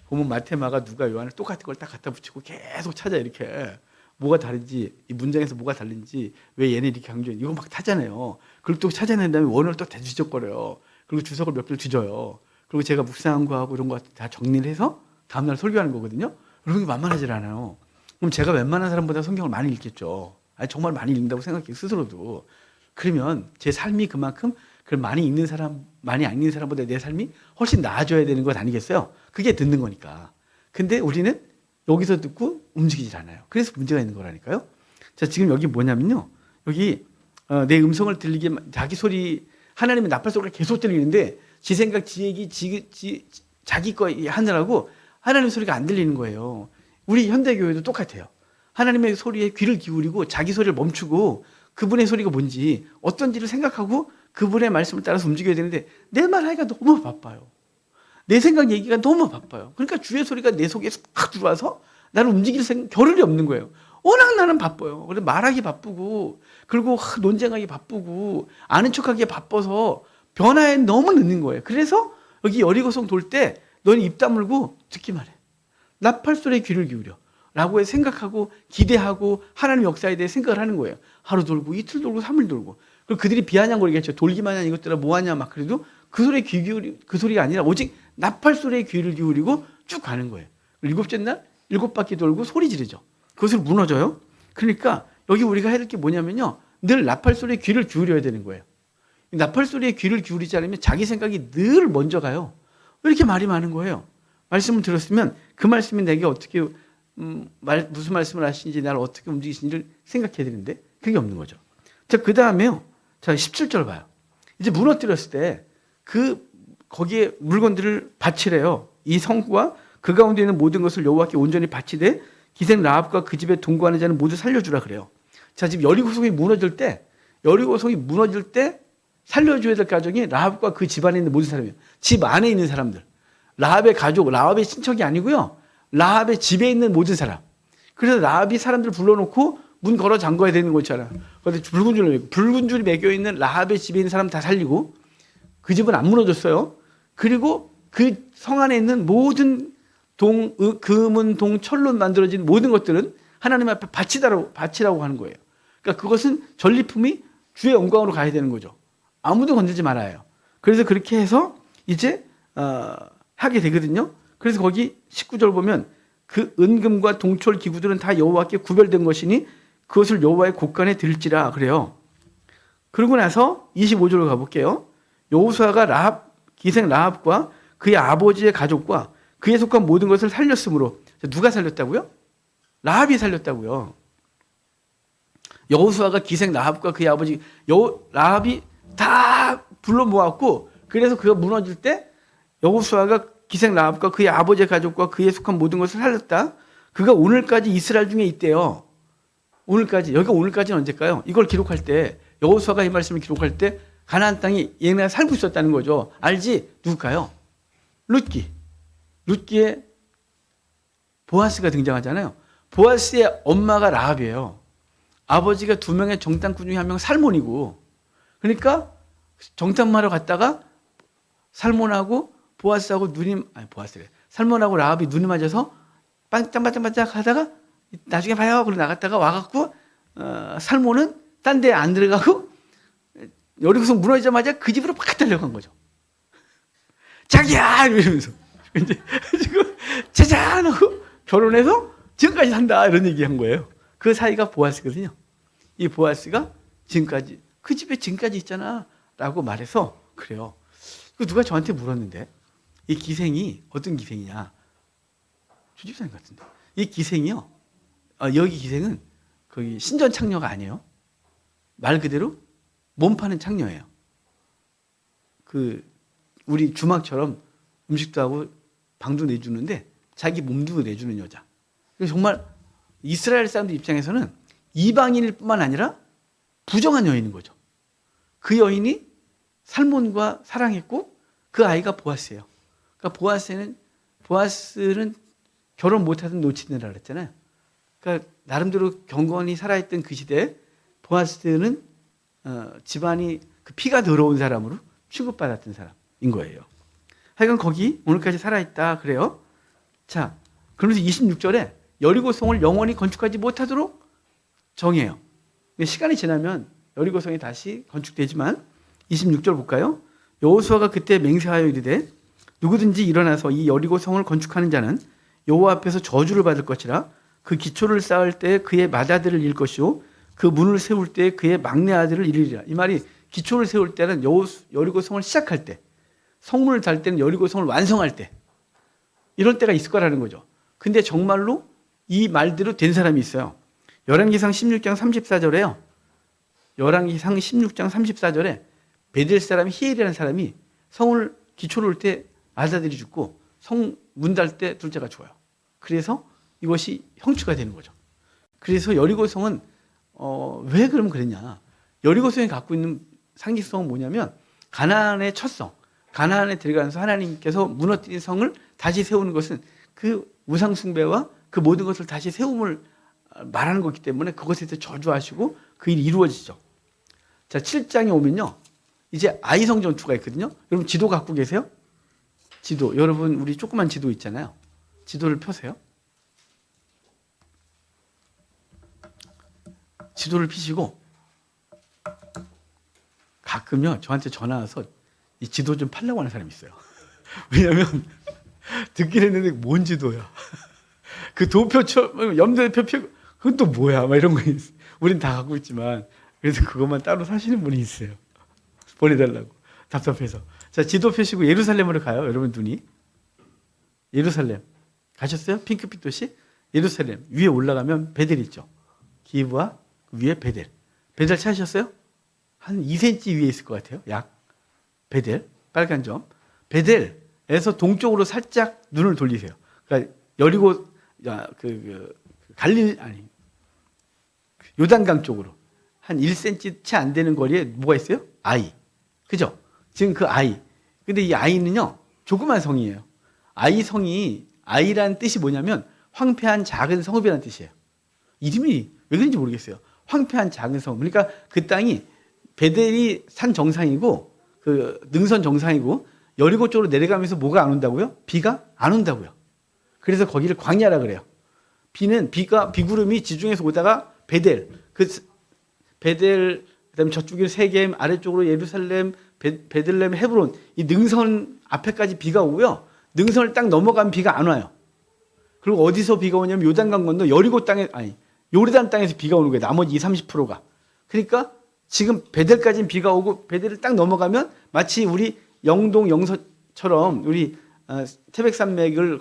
본문 마태, 마가, 누가, 요한을 똑같은 걸 딱 갖다 붙이고 계속 찾아 이렇게. 뭐가 다른지, 이 문장에서 뭐가 다른지, 왜 얘네 이렇게 강조해. 이거 막 타잖아요. 그리고 또 찾아낸 다음에 원어를 또 뒤적거려요. 그리고 주석을 몇 개를 뒤져요. 그리고 제가 묵상한 거하고 이런 거 다 정리를 해서 다음날 설교하는 거거든요. 여러분, 이게 만만하지 않아요. 그럼 제가 웬만한 사람보다 성경을 많이 읽겠죠. 아니, 정말 많이 읽는다고 생각해요, 스스로도. 그러면 제 삶이 그만큼 그걸 많이 읽는 사람, 많이 안 읽는 사람보다 내 삶이 훨씬 나아져야 되는 것 아니겠어요? 그게 듣는 거니까. 근데 우리는 여기서 듣고 움직이질 않아요. 그래서 문제가 있는 거라니까요. 자, 지금 여기 뭐냐면요. 여기 내 음성을 들리게 자기 소리, 하나님의 나팔 소리가 계속 들리는데 지 생각, 지 얘기, 자기 거 하느라고 하나님 소리가 안 들리는 거예요. 우리 현대교회도 똑같아요. 하나님의 소리에 귀를 기울이고 자기 소리를 멈추고 그분의 소리가 뭔지 어떤지를 생각하고 그분의 말씀을 따라서 움직여야 되는데 내 말하기가 너무 바빠요. 내 생각 얘기가 너무 바빠요. 그러니까 주의 소리가 내 속에 팍 들어와서 나를 움직일 겨를이 없는 거예요. 워낙 나는 바빠요. 그래서 말하기 바쁘고 그리고 논쟁하기 바쁘고 아는 척하기 바빠서 변화에 너무 늦는 거예요. 그래서 여기 여리고성 돌 때 너는 입 다물고 듣기만 해. 나팔 소리에 귀를 기울여. 라고 생각하고 기대하고 하나님 역사에 대해 생각을 하는 거예요. 하루 돌고 이틀 돌고 3일 돌고. 그리고 그들이 비아냥거리겠죠. 돌기만 하냐 이것들아 뭐하냐 막. 그래도 그 소리에 그 소리가 아니라 오직 나팔 소리에 귀를 기울이고 쭉 가는 거예요. 7째 날 7바퀴 돌고 소리 지르죠. 그것을 무너져요. 그러니까 여기 우리가 해야 될 게 뭐냐면요. 늘 나팔 소리에 귀를 기울여야 되는 거예요. 나팔 소리에 귀를 기울이지 않으면 자기 생각이 늘 먼저 가요. 왜 이렇게 말이 많은 거예요? 말씀을 들었으면 그 말씀이 내게 어떻게 무슨 말씀을 하시는지 나를 어떻게 움직이시는지를 생각해야 되는데 그게 없는 거죠. 자, 그 다음에요. 자, 17절 봐요. 이제 무너뜨렸을 때 거기에 물건들을 바치래요. 이 성과 그 가운데 있는 모든 것을 여호와께 온전히 바치되 기생 라합과 그 집에 동거하는 자는 모두 살려주라 그래요. 자, 지금 여리고성이 무너질 때 살려줘야 될 가정이 라합과 그 집안에 있는 모든 사람이에요. 집 안에 있는 사람들. 라합의 가족, 라합의 친척이 아니고요. 라합의 집에 있는 모든 사람. 그래서 라합이 사람들을 불러놓고 문 걸어 잠궈야 되는 거잖아. 그런데 붉은 줄이 매겨 있는 라합의 집에 있는 사람 다 살리고 그 집은 안 무너졌어요. 그리고 그 성 안에 있는 모든 금은 동, 철로 만들어진 모든 것들은 하나님 앞에 바치라고 하는 거예요. 그러니까 그것은 전리품이 주의 영광으로 가야 되는 거죠. 아무도 건들지 말아요. 그래서 그렇게 해서 이제 하게 되거든요. 그래서 거기 19절 보면 그 은금과 동철 기구들은 다 여호와께 구별된 것이니 그것을 여호와의 곳간에 들지라 그래요. 그러고 나서 25절로 가볼게요. 여호수아가 기생 라합과 그의 아버지의 가족과 그에 속한 모든 것을 살렸으므로. 누가 살렸다고요? 라합이 살렸다고요. 여호수아가 기생 라합과 그의 아버지 라합이 다 불러 모았고, 그래서 그가 무너질 때 여호수아가 기생 라합과 그의 아버지의 가족과 그에 속한 모든 것을 살렸다. 그가 오늘까지 이스라엘 중에 있대요. 오늘까지. 여기가 오늘까지는 언제일까요? 이걸 기록할 때, 여호수아가 이 말씀을 기록할 때 가나안 땅에 얘네가 살고 있었다는 거죠. 알지? 누굴까요? 룻기에 보아스가 등장하잖아요. 보아스의 엄마가 라합이에요. 아버지가 2명의 정탐꾼 중에 1명 살몬이고, 그러니까 정탐하러 갔다가 살몬하고 보아스하고 살몬하고 라합이 눈이 맞아서 반짝반짝 하다가 나중에 봐요. 그러고 나갔다가 와갖고 살몬은 딴 데 안 들어가고 여리고성 무너지자마자 그 집으로 팍 달려간 거죠. 자기야! 이러면서. 이제 지금 짜잔! 하고 결혼해서 지금까지 산다. 이런 얘기 한 거예요. 그 사이가 보아스거든요. 이 보아스가 지금까지, 그 집에 지금까지 있잖아. 라고 말해서, 그래요. 누가 저한테 물었는데, 이 기생이 어떤 기생이냐? 주집사님 같은데. 이 기생이요. 여기 기생은 거기 신전 창녀가 아니에요. 말 그대로 몸 파는 창녀예요. 우리 주막처럼 음식도 하고 방도 내주는데 자기 몸도 내주는 여자. 정말 이스라엘 사람들 입장에서는 이방인일 뿐만 아니라 부정한 여인인 거죠. 그 여인이 살몬과 사랑했고 그 아이가 보아스예요. 그러니까 보아스는 결혼 못하던 노친이라고 그랬잖아요. 그러니까 나름대로 경건히 살아있던 그 시대에 보아스는 집안이 그 피가 더러운 사람으로 취급받았던 사람인 거예요. 하여간 거기 오늘까지 살아있다 그래요. 자, 그러면서 26절에 여리고성을 영원히 건축하지 못하도록 정해요. 시간이 지나면 여리고성이 다시 건축되지만 26절 볼까요? 여호수아가 그때 맹세하여 이르되 누구든지 일어나서 이 여리고성을 건축하는 자는 여호와 앞에서 저주를 받을 것이라. 그 기초를 쌓을 때 그의 맏아들을 잃을 것이요 그 문을 세울 때 그의 막내 아들을 잃으리라. 이 말이 기초를 세울 때는 여리고성을 시작할 때, 성문을 달 때는 여리고성을 완성할 때, 이런 때가 있을 거라는 거죠. 근데 정말로 이 말대로 된 사람이 있어요. 열왕기상 16장 34절에요. 열왕기상 16장 34절에 베델 사람 히엘이라는 사람이 성을 기초를 올 때 아들이 죽고 성 문 달 때 둘째가 죽어요. 그래서 이것이 형추가 되는 거죠. 그래서 여리고성은 왜 그러면 그랬냐? 여리고성이 갖고 있는 상징성은 뭐냐면 가나안의 첫 성, 가나안에 들어가면서 하나님께서 무너뜨린 성을 다시 세우는 것은 그 우상 숭배와 그 모든 것을 다시 세움을 말하는 거기 때문에 그것에 대해서 저주하시고 그 일이 이루어지죠. 자, 7장에 오면요. 이제 아이성 전투가 있거든요. 여러분 지도 갖고 계세요? 지도. 여러분 우리 조그만 지도 있잖아요. 지도를 펴세요. 지도를 피시고 가끔요 저한테 전화 와서 이 지도 좀 팔려고 하는 사람이 있어요. 왜냐면 듣긴 했는데 뭔 지도야. 그 도표 염도표 그건 또 뭐야? 막 이런 거 있어. 우린 다 갖고 있지만 그래서 그것만 따로 사시는 분이 있어요. 보내달라고 답답해서. 자, 지도 펴시고 예루살렘으로 가요. 여러분 눈이 예루살렘 가셨어요? 핑크빛 도시 예루살렘 위에 올라가면 베델 있죠. 기브와 위에 베델. 베델 찾으셨어요? 한 2cm 위에 있을 것 같아요. 약 베델 빨간 점. 베델에서 동쪽으로 살짝 눈을 돌리세요. 그러니까 여리고 요단강 쪽으로 한 1cm 채 안 되는 거리에 뭐가 있어요? 아이. 그죠? 지금 그 아이. 근데 이 아이는요, 조그만 성이에요. 아이라는 뜻이 뭐냐면 황폐한 작은 성읍이라는 뜻이에요. 이름이 왜 그런지 모르겠어요. 황폐한 작은 성읍. 그러니까 그 땅이 베델이 산 정상이고 그 능선 정상이고 여리고 쪽으로 내려가면서 뭐가 안 온다고요? 비가 안 온다고요. 그래서 거기를 광야라 그래요. 비구름이 지중해에서 오다가 베델, 그다음에 저쪽에 세겜, 아래쪽으로 예루살렘, 베들레헴, 헤브론 이 능선 앞에까지 비가 오고요. 능선을 딱 넘어가면 비가 안 와요. 그리고 어디서 비가 오냐면 요단강 건너 요르단 땅에서 비가 오는 거예요. 나머지 30%가. 그러니까 지금 베델까지는 비가 오고 베델을 딱 넘어가면 마치 우리 영동 영서처럼 우리 태백산맥을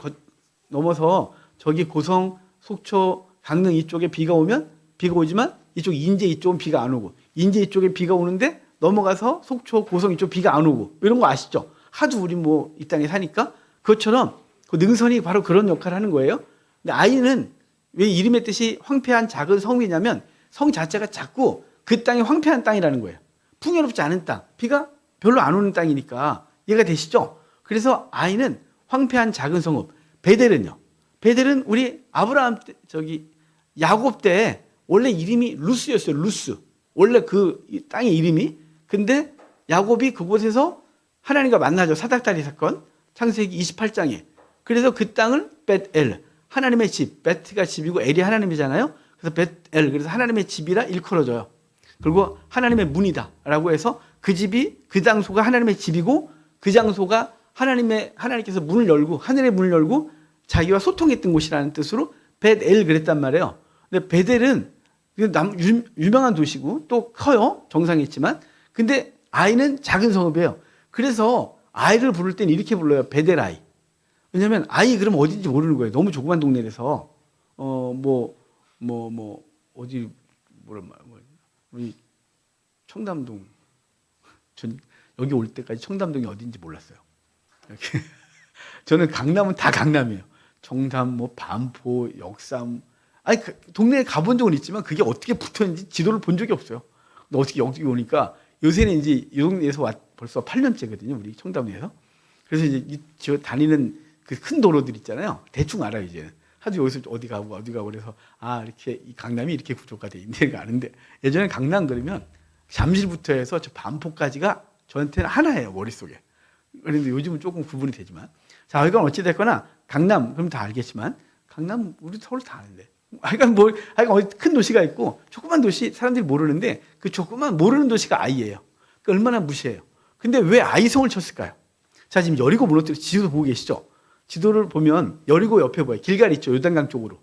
넘어서 저기 고성, 속초, 강릉 이쪽에 비가 오지만 이쪽 인제 이쪽은 비가 안 오고 인제 이쪽에 비가 오는데 넘어가서 속초, 고성 이쪽 비가 안 오고 이런 거 아시죠? 하도 우리 뭐 이 땅에 사니까 그것처럼 그 능선이 바로 그런 역할을 하는 거예요. 근데 아이는 왜 이름의 뜻이 황폐한 작은 성이냐면 성 자체가 자꾸 그 땅이 황폐한 땅이라는 거예요. 풍요롭지 않은 땅, 비가 별로 안 오는 땅이니까 이해가 되시죠? 그래서 아이는 황폐한 작은 성읍. 베델은요. 베델은 우리 아브라함 때, 야곱 때 원래 이름이 루스였어요. 루스. 원래 그 땅의 이름이. 근데 야곱이 그곳에서 하나님과 만나죠. 사닥다리 사건. 창세기 28장에. 그래서 그 땅을 벳엘, 하나님의 집. 베트가 집이고 엘이 하나님이잖아요. 그래서 벳엘, 그래서 하나님의 집이라 일컬어져요. 그리고 하나님의 문이다라고 해서 그 집이, 그 장소가 하나님의 집이고 그 장소가 하나님께서 문을 열고 하늘의 문을 열고 자기와 소통했던 곳이라는 뜻으로 벳엘 그랬단 말이에요. 근데 베델은 유명한 도시고 또 커요. 정상에 있지만. 근데 아이는 작은 성읍이에요. 그래서 아이를 부를 때는 이렇게 불러요. 베델아이. 왜냐면 아이 그러면 어딘지 모르는 거예요. 너무 조그만 동네라서 어디 우리 청담동 전 여기 올 때까지 청담동이 어딘지 몰랐어요. 이렇게. 저는 강남은 다 강남이에요. 청담, 반포, 역삼. 동네에 가본 적은 있지만 그게 어떻게 붙었는지 지도를 본 적이 없어요. 근데 어떻게 여기 오니까 요새는 이제 이 동네에서 벌써 8년째거든요. 우리 청담리에서. 그래서 이제 다니는 그 큰 도로들 있잖아요. 대충 알아요, 이제. 하도 여기서 어디 가고 그래서 이렇게 이 강남이 이렇게 구조가 돼 있는 게 아는데 예전에 강남 그러면 잠실부터 해서 저 반포까지가 저한테는 하나예요, 머릿속에. 그런데 요즘은 조금 구분이 되지만. 자, 이건 어찌됐거나 강남, 그럼 다 알겠지만 강남 우리 서울 다 아는데. 하여간 큰 도시가 있고 조그만 도시 사람들이 모르는데 그 조그만 모르는 도시가 아이예요. 그러니까 얼마나 무시해요. 근데 왜 아이성을 쳤을까요? 자, 지금 여리고 무너뜨려 지도 보고 계시죠? 지도를 보면 여리고 옆에 뭐예요? 길갈 있죠. 요단강 쪽으로.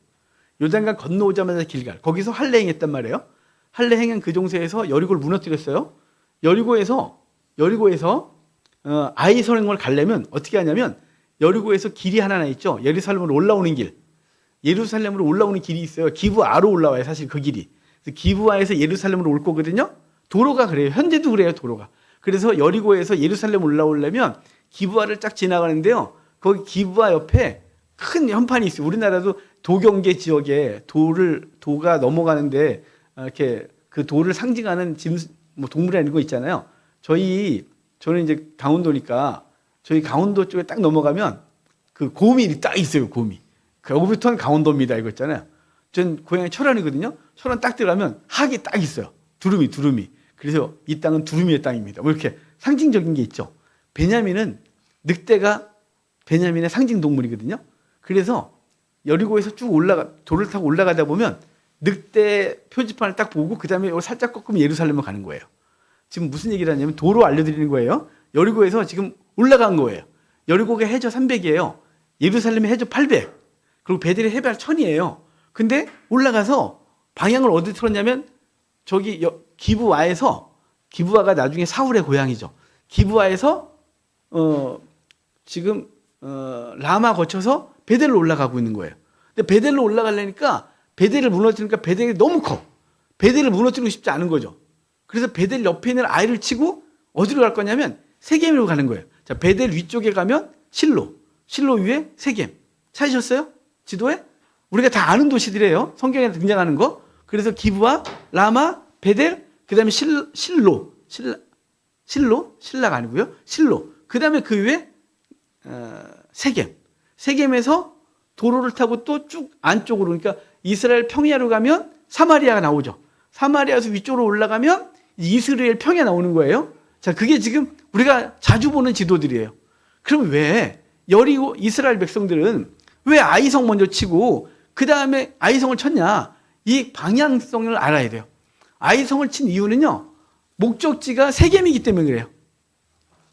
요단강 건너오자마자 길갈. 거기서 할례행 했단 말이에요. 할례행은 그 종세에서 여리고를 무너뜨렸어요. 여리고에서 아이성을 가려면 어떻게 하냐면 여리고에서 길이 하나 있죠. 예루살렘으로 올라오는 길. 예루살렘으로 올라오는 길이 있어요. 기브아로 올라와요. 사실 그 길이. 그래서 기브아에서 예루살렘으로 올 거거든요. 도로가 그래요. 현재도 그래요. 도로가. 그래서 여리고에서 예루살렘 올라오려면 기브아를 쫙 지나가는데요. 거기 기브아 옆에 큰 현판이 있어요. 우리나라도 도경계 지역에 도가 넘어가는데 이렇게 그 도를 상징하는 동물이 이런 거 있잖아요. 저는 이제 강원도니까 저희 강원도 쪽에 딱 넘어가면 그 곰이 딱 있어요. 곰이. 거기부터는 강원도입니다. 이거 있잖아요. 전 고향이 철원이거든요. 철원 딱 들어가면 학이 딱 있어요. 두루미. 그래서 이 땅은 두루미의 땅입니다. 뭐 이렇게 상징적인 게 있죠. 늑대가 베냐민의 상징 동물이거든요. 그래서 여리고에서 쭉 도를 타고 올라가다 보면 늑대 표지판을 딱 보고 그 다음에 살짝 꺾으면 예루살렘을 가는 거예요. 지금 무슨 얘기를 하냐면 도로 알려드리는 거예요. 여리고에서 지금 올라간 거예요. 여리고가 해저 300이에요. 예루살렘의 해저 800. 그리고 베델의 해발 1000이에요. 근데 올라가서 방향을 어디 틀었냐면 저기 기브아가 나중에 사울의 고향이죠. 기브아에서 지금 라마 거쳐서 베델로 올라가고 있는 거예요. 근데 베델로 올라가려니까 베델을 무너뜨리니까 베델이 너무 커. 베델을 무너뜨리고 싶지 않은 거죠. 그래서 베델 옆에 있는 아이를 치고 어디로 갈 거냐면 세겜으로 가는 거예요. 자, 베델 위쪽에 가면 실로 위에 세겜. 찾으셨어요? 지도에? 우리가 다 아는 도시들이에요. 성경에 등장하는 거. 그래서 기브아, 라마, 베델, 그 다음에 신라가 아니고요. 실로. 그 다음에 그 위에 세겜에서 도로를 타고 또 쭉 안쪽으로, 그러니까 이스라엘 평야로 가면 사마리아가 나오죠. 사마리아에서 위쪽으로 올라가면 이스라엘 평야 나오는 거예요. 자, 그게 지금 우리가 자주 보는 지도들이에요. 그럼 왜 여리고 이스라엘 백성들은 왜 아이성 먼저 치고 그 다음에 아이성을 쳤냐? 이 방향성을 알아야 돼요. 아이성을 친 이유는요, 목적지가 세겜이기 때문에 그래요.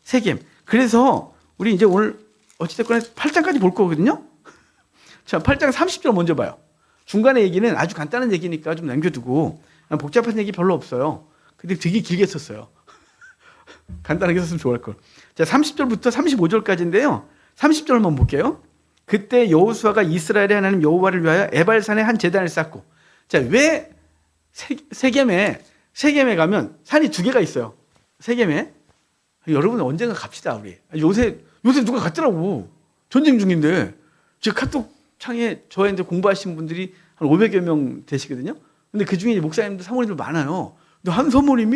세겜. 그래서 우리 이제 오늘 어찌됐거나 8장까지 볼 거거든요. 자, 8장 30절 먼저 봐요. 중간에 얘기는 아주 간단한 얘기니까 좀 남겨두고, 복잡한 얘기 별로 없어요. 근데 되게 길게 썼어요. 간단하게 썼으면 좋을 걸. 자, 30절부터 35절까지인데요. 30절만 볼게요. 그때 여호수아가 이스라엘의 하나님 여호와를 위하여 에발산에 한 제단을 쌓고. 자, 왜 세겜에 가면 산이 두 개가 있어요. 세겜에. 여러분 언젠가 갑시다 우리. 요새 누가 갔더라고. 전쟁 중인데. 제 카톡 창에 저한테 공부하신 분들이 한 500여 명 되시거든요. 근데 그 중에 목사님들, 사모님들 많아요. 근데 한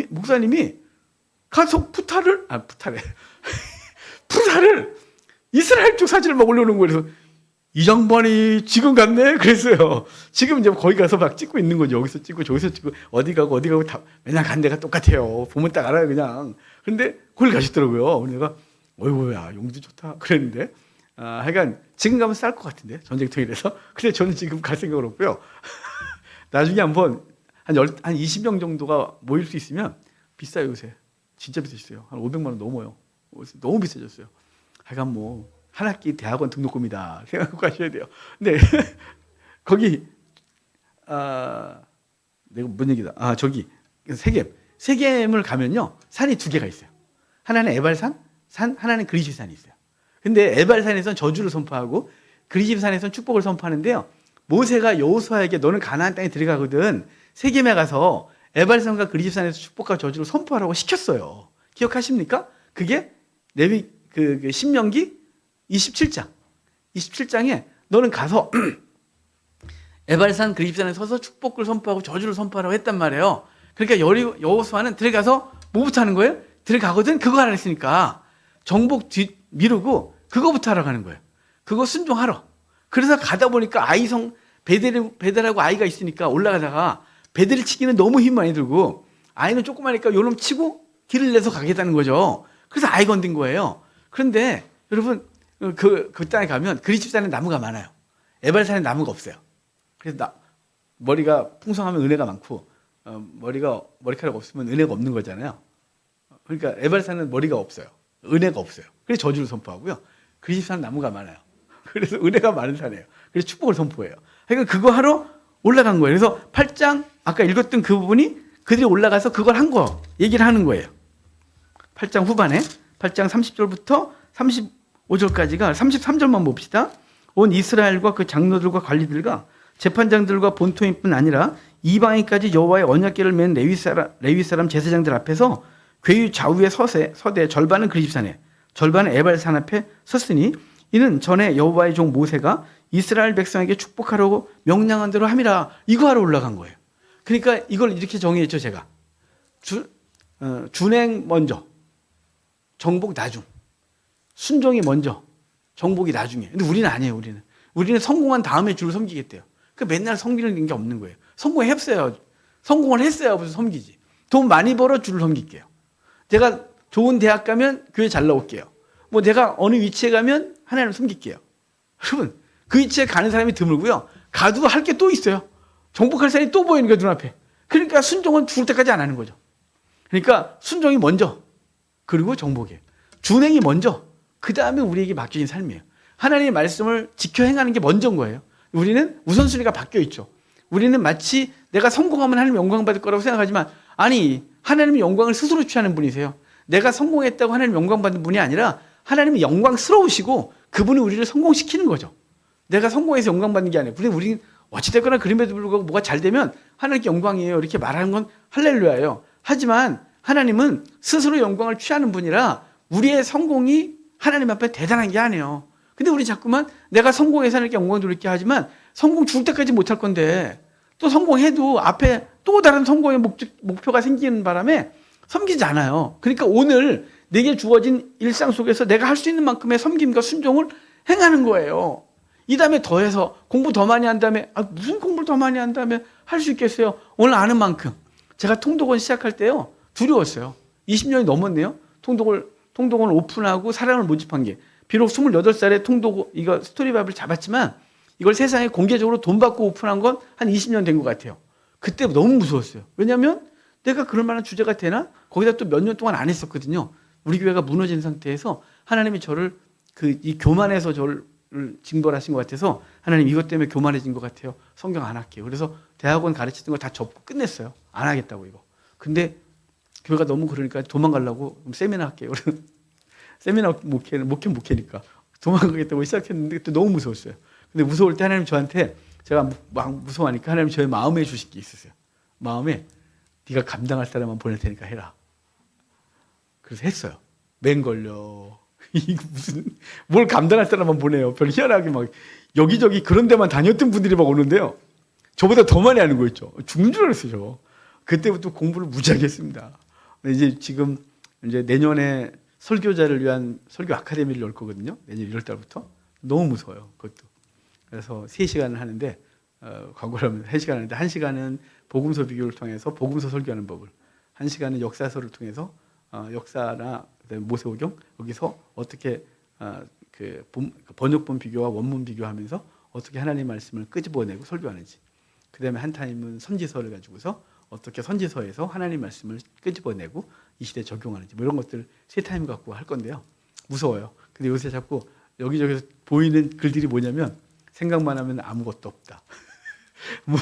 목사님이 가서 푸타를 이스라엘 쪽 사진을 막 올려놓은 거예요. 그래서 이 장반이 지금 갔네? 그랬어요. 지금 이제 거기 가서 막 찍고 있는 거죠. 여기서 찍고 저기서 찍고 어디 가고 다 맨날 간 데가 똑같아요. 보면 딱 알아요, 그냥. 그런데 거기 가시더라고요. 내가 어이구야, 용도 좋다. 그랬는데 하여간 지금 가면 쌀 것 같은데, 전쟁통이라서. 근데 저는 지금 갈 생각은 없고요. 나중에 한번 한 20명 정도가 모일 수 있으면 비싸요, 요새. 진짜 비싸졌어요. 한 500만 원 넘어요. 너무 비싸졌어요. 하여간 뭐 한 학기 대학원 등록금이다 생각하고 가셔야 돼요. 근데 거기 내가 뭔 얘기다. 저기 세겜을 가면요, 산이 두 개가 있어요. 하나는 에발산, 하나는 그리십산이 있어요. 근데 에발산에서는 저주를 선포하고 그리십산에서는 축복을 선포하는데요. 모세가 여호수아에게 너는 가나안 땅에 들어가거든 세겜에 가서 에발산과 그리십산에서 축복과 저주를 선포하라고 시켰어요. 기억하십니까? 그게 신명기 27장에 너는 가서 에발산 그리십산에 서서 축복을 선포하고 저주를 선포하라고 했단 말이에요. 그러니까 여호수아는 들어가서 뭐부터 하는 거예요? 들어가거든. 그거 하라 했으니까 정복 미루고 그거부터 하러 가는 거예요. 그거 순종하러. 그래서 가다 보니까 아이성 베델하고 아이가 있으니까 올라가다가 베델을 치기는 너무 힘 많이 들고 아이는 조그마니까 요놈 치고 길을 내서 가겠다는 거죠. 그래서 아이 건든 거예요. 그런데 여러분 그 땅에 가면 그리십산에 나무가 많아요. 에발산에 나무가 없어요. 그래서 머리가 풍성하면 은혜가 많고 머리카락 없으면 은혜가 없는 거잖아요. 그러니까 에발산은 머리가 없어요. 은혜가 없어요. 그래서 저주를 선포하고요. 그리십산은 나무가 많아요. 그래서 은혜가 많은 산이에요. 그래서 축복을 선포해요. 그러니까 그거 하러 올라간 거예요. 그래서 8장 아까 읽었던 그 부분이 그들이 올라가서 그걸 한 거 얘기를 하는 거예요. 8장 후반에 8장 30절부터 35절까지가 33절만 봅시다. 온 이스라엘과 그 장로들과 관리들과 재판장들과 본토인뿐 아니라 이방인까지 여호와의 언약궤를 맨 레위 사람 제사장들 앞에서 궤유 좌우의 서대 절반은 그리십산에 절반은 에발산 앞에 섰으니 이는 전에 여호와의 종 모세가 이스라엘 백성에게 축복하라고 명령한 대로 함이라. 이거 하러 올라간 거예요. 그러니까 이걸 이렇게 정의했죠, 제가. 준행 먼저, 정복 나중. 순종이 먼저, 정복이 나중에. 근데 우리는 아니에요, 우리는 성공한 다음에 주를 섬기겠대요. 그 맨날 섬기는 게 없는 거예요. 성공을 했어야 무슨 섬기지. 돈 많이 벌어 주를 섬길게요. 제가 좋은 대학 가면 교회 잘 나올게요. 뭐 내가 어느 위치에 가면 하나님을 섬길게요. 여러분, 그 위치에 가는 사람이 드물고요. 가도 할 게 또 있어요. 정복할 사람이 또 보이는 거예요, 눈앞에. 그러니까 순종은 죽을 때까지 안 하는 거죠. 그러니까 순종이 먼저, 그리고 정복이에요. 준행이 먼저, 그 다음에 우리에게 맡겨진 삶이에요. 하나님의 말씀을 지켜 행하는 게 먼저인 거예요. 우리는 우선순위가 바뀌어 있죠. 우리는 마치 내가 성공하면 하나님 영광 받을 거라고 생각하지만 아니, 하나님의 영광을 스스로 취하는 분이세요. 내가 성공했다고 하나님 영광 받는 분이 아니라 하나님이 영광스러우시고 그분이 우리를 성공시키는 거죠. 내가 성공해서 영광 받는 게 아니에요. 우리는 어찌됐거나 그림에도 불구하고 뭐가 잘 되면 하나님께 영광이에요. 이렇게 말하는 건 할렐루야예요. 하지만 하나님은 스스로 영광을 취하는 분이라 우리의 성공이 하나님 앞에 대단한 게 아니에요. 근데 우리 자꾸만 내가 성공해서 하나님께 영광 돌리게 하지만 성공 죽을 때까지 못할 건데 또 성공해도 앞에 또 다른 성공의 목표가 생기는 바람에 섬기지 않아요. 그러니까 오늘 내게 주어진 일상 속에서 내가 할 수 있는 만큼의 섬김과 순종을 행하는 거예요. 이 다음에 더해서 공부 더 많이 한 다음에 무슨 공부를 더 많이 한 다음에 할 수 있겠어요? 오늘 아는 만큼. 제가 통독원 시작할 때요. 두려웠어요. 20년이 넘었네요. 통독원을 오픈하고 사람을 모집한 게. 비록 28살에 이거 스토리바이블 잡았지만 이걸 세상에 공개적으로 돈 받고 오픈한 건 한 20년 된 것 같아요. 그때 너무 무서웠어요. 왜냐하면 내가 그럴 만한 주제가 되나? 거기다 또 몇 년 동안 안 했었거든요. 우리 교회가 무너진 상태에서 하나님이 저를 이 교만에서 저를 징벌하신 것 같아서 하나님 이것 때문에 교만해진 것 같아요. 성경 안 할게요. 그래서 대학원 가르치던 거 다 접고 끝냈어요. 안 하겠다고 이거. 근데 교회가 너무 그러니까 도망가려고 세미나 할게요. 세미나 목회니까 도망가겠다고 시작했는데 그때 너무 무서웠어요. 근데 무서울 때 하나님 저한테 제가 막 무서워하니까 하나님 저의 마음에 주실 게 있었어요. 마음에 네가 감당할 사람만 보낼 테니까 해라. 그래서 했어요. 맹걸려. 이거 뭘 감당할 사람만 보내요. 별 희한하게 막 여기저기 그런 데만 다녔던 분들이 막 오는데요. 저보다 더 많이 하는 거 있죠. 죽는 줄 알았어요. 저. 그때부터 공부를 무지하게 했습니다. 이제 지금 이제 내년에 설교자를 위한 설교 아카데미를 열 거거든요. 내년 1월 달부터. 너무 무서워요. 그것도. 그래서 3시간을 하는데 광고를 하면 3시간 하는데 1시간은 복음서 비교를 통해서 복음서 설교하는 법을 1시간은 역사서를 통해서 역사나 모세오경 여기서 어떻게 번역본 비교와 원문 비교하면서 어떻게 하나님 말씀을 끄집어내고 설교하는지 그 다음에 한 타임은 선지서를 가지고서 어떻게 선지서에서 하나님 말씀을 끄집어내고 이 시대에 적용하는지 뭐 이런 것들 3타임 갖고 할 건데요. 무서워요. 근데 요새 자꾸 여기저기서 보이는 글들이 뭐냐면 생각만 하면 아무것도 없다. 뭐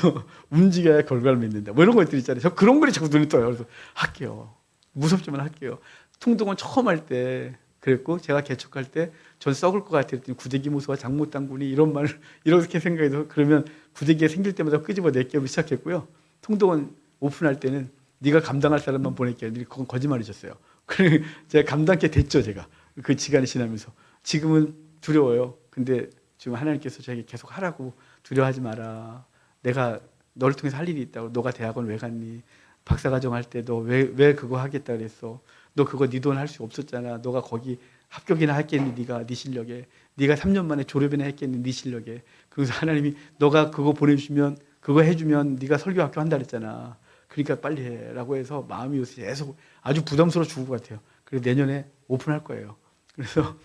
움직여야 결과를 맺는다. 뭐 이런 것들 있잖아요. 저 그런 글이 자꾸 눈에 떠요. 그래서 할게요. 무섭지만 할게요. 통독원 처음 할 때 그랬고 제가 개척할 때 전 썩을 것 같아요. 구데기 모수와 장못당군이 이런 말을 이렇게 생각해서 그러면 구데기가 생길 때마다 끄집어 내기로 시작했고요. 통독원 오픈할 때는 네가 감당할 사람만 보낼게요. 그건 거짓말이셨어요. 그래 제가 감당케 됐죠. 제가 그 시간이 지나면서 지금은 두려워요. 근데 지금 하나님께서 저에게 계속 하라고 두려워하지 마라. 내가 너를 통해서 할 일이 있다고. 너가 대학원 왜 갔니? 박사과정 할 때 너 왜 그거 하겠다 그랬어? 너 그거 네 돈 할 수 없었잖아. 너가 거기 합격이나 했겠니? 네가 네 실력에. 네가 3년 만에 졸업이나 했겠니? 네 실력에. 그래서 하나님이 너가 그거 보내주면 그거 해주면 네가 설교학교 한다 그랬잖아. 그러니까 빨리 해라고 해서 마음이 요새 계속 아주 부담스러워 죽을 것 같아요. 그래서 내년에 오픈할 거예요. 그래서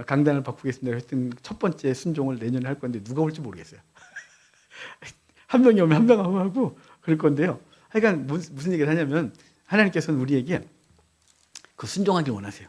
강단을 바꾸겠습니다. 하여튼 첫 번째 순종을 내년에 할 건데 누가 올지 모르겠어요. 한 명이 오면 한 명 하고 그럴 건데요. 하여간 무슨 얘기를 하냐면 하나님께서는 우리에게 그 순종하길 원하세요.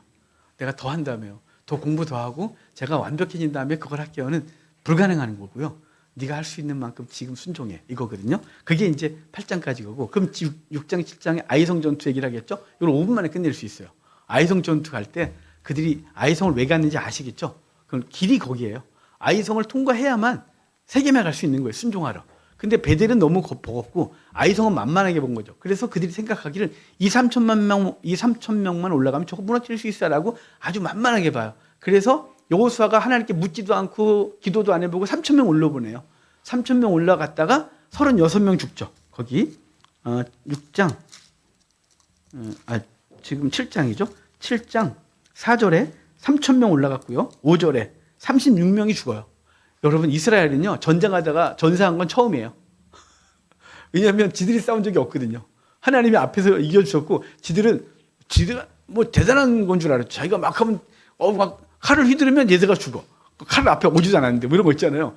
내가 더 한다며요. 더 공부 더 하고 제가 완벽해진 다음에 그걸 할게요는 불가능한 거고요. 네가 할 수 있는 만큼 지금 순종해 이거거든요. 그게 이제 8장까지 거고 그럼 6장 7장에 아이성 전투 얘기를 하겠죠. 이걸 5분 만에 끝낼 수 있어요. 아이성 전투 갈 때 그들이 아이성을 왜 갔는지 아시겠죠? 그럼 길이 거기에요. 아이성을 통과해야만 세겜에 갈 수 있는 거예요. 순종하러. 근데 베델은 너무 버겁고 아이성은 만만하게 본 거죠. 그래서 그들이 생각하기를 2,3천 명만 올라가면 저거 무너뜨릴 수 있어라고 아주 만만하게 봐요. 그래서 여호수아가 하나님께 묻지도 않고 기도도 안 해보고 3,000명 올라보내요. 3,000명 올라갔다가 36명 죽죠. 거기 6장 지금 7장이죠. 7장 4절에 3,000명 올라갔고요. 5절에 36명이 죽어요. 여러분 이스라엘은요 전쟁하다가 전사한 건 처음이에요. 왜냐하면 지들이 싸운 적이 없거든요. 하나님이 앞에서 이겨주셨고 지들은 뭐 대단한 건 줄 알았죠. 자기가 막 하면 막 칼을 휘두르면 얘들가 죽어. 칼을 앞에 오지도 않았는데 뭐 이런 거 있잖아요.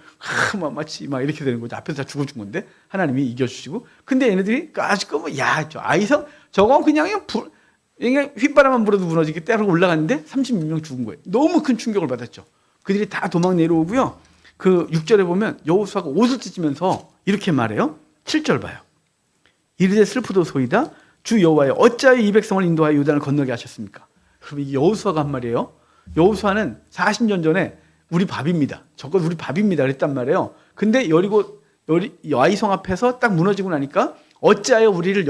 마치 막 이렇게 되는 거죠. 앞에서 다 죽어준 건데 하나님이 이겨주시고. 근데 얘네들이 아직도 저 아이성 저건 그냥 휘바람만 불어도 무너지게 때로 올라갔는데 36명 죽은 거예요. 너무 큰 충격을 받았죠. 그들이 다 도망 내려오고요. 그 6절에 보면 여호수아가 옷을 찢으면서 이렇게 말해요. 7절 봐요. 이르되 슬프도소이다. 주 여호와여 어찌하여 이 백성을 인도하여 요단을 건너게 하셨습니까? 그럼 이게 여호수아가 한 말이에요. 여호수아는 40년 전에 우리 밥입니다. 저것 우리 밥입니다. 그랬단 말이에요. 근데 아이성 앞에서 딱 무너지고 나니까 어찌하여 우리를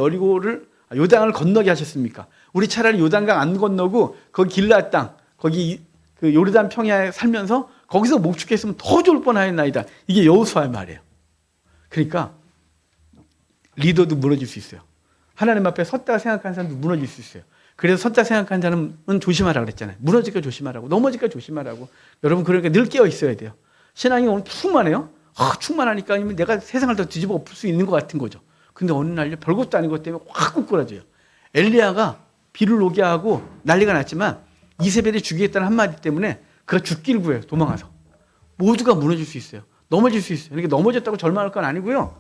요단을 건너게 하셨습니까? 우리 차라리 요단강 안 건너고 거기 길르앗 땅 거기 그 요르단 평야에 살면서 거기서 목축했으면 더 좋을 뻔하였나이다. 이게 여호수아의 말이에요. 그러니까 리더도 무너질 수 있어요. 하나님 앞에 섰다가 생각하는 사람도 무너질 수 있어요. 그래서 섰다 생각하는 사람은 조심하라고 그랬잖아요. 무너질까 조심하라고, 넘어질까 조심하라고. 여러분 그러니까 늘 깨어 있어야 돼요. 신앙이 오늘 풍만해요. 충만하니까 아니면 내가 세상을 더 뒤집어 엎을 수 있는 것 같은 거죠. 근데 어느 날 별것도 아닌 것 때문에 확 꾸꾸라져요. 엘리야가 비를 오게 하고 난리가 났지만 이세벨이 죽이겠다는 한마디 때문에 그가 죽기를 구해요. 도망가서. 모두가 무너질 수 있어요. 넘어질 수 있어요. 그러니까 넘어졌다고 절망할 건 아니고요.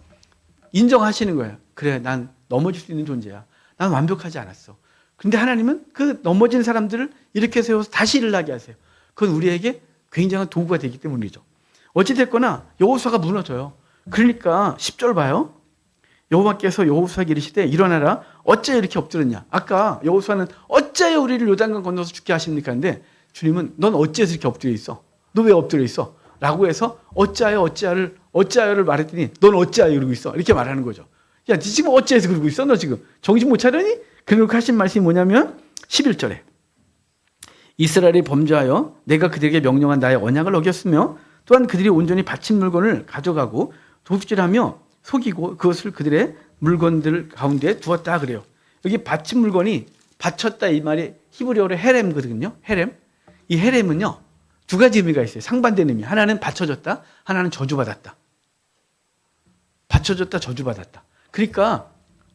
인정하시는 거예요. 그래, 난 넘어질 수 있는 존재야. 난 완벽하지 않았어. 근데 하나님은 그 넘어진 사람들을 이렇게 세워서 다시 일어나게 하세요. 그건 우리에게 굉장한 도구가 되기 때문이죠. 어찌됐거나 여호수아가 무너져요. 그러니까 10절 봐요. 여호와께서 여호수아에게 이르시되 일어나라. 어째 이렇게 엎드렸냐. 아까 여호수아는 어째 우리를 요단강 건너서 죽게 하십니까? 근데 주님은 넌 어째서 이렇게 엎드려 있어? 너 왜 엎드려 있어? 라고 해서 어찌하여를 말했더니 넌 어찌하여 그러고 있어? 이렇게 말하는 거죠. 야, 너 지금 어찌해서 그러고 있어? 너 지금 정신 못 차려니? 그리고 하신 말씀이 뭐냐면 11절에 이스라엘이 범죄하여 내가 그들에게 명령한 나의 언약을 어겼으며 또한 그들이 온전히 바친 물건을 가져가고 도둑질하며 속이고 그것을 그들의 물건들 가운데 두었다 그래요. 여기 바친 물건이 바쳤다 이 말이 히브리어로 헤렘거든요. 헤렘. 이 헤렘은요. 두 가지 의미가 있어요. 상반된 의미. 하나는 바쳐졌다. 하나는 저주받았다. 바쳐졌다. 저주받았다. 그러니까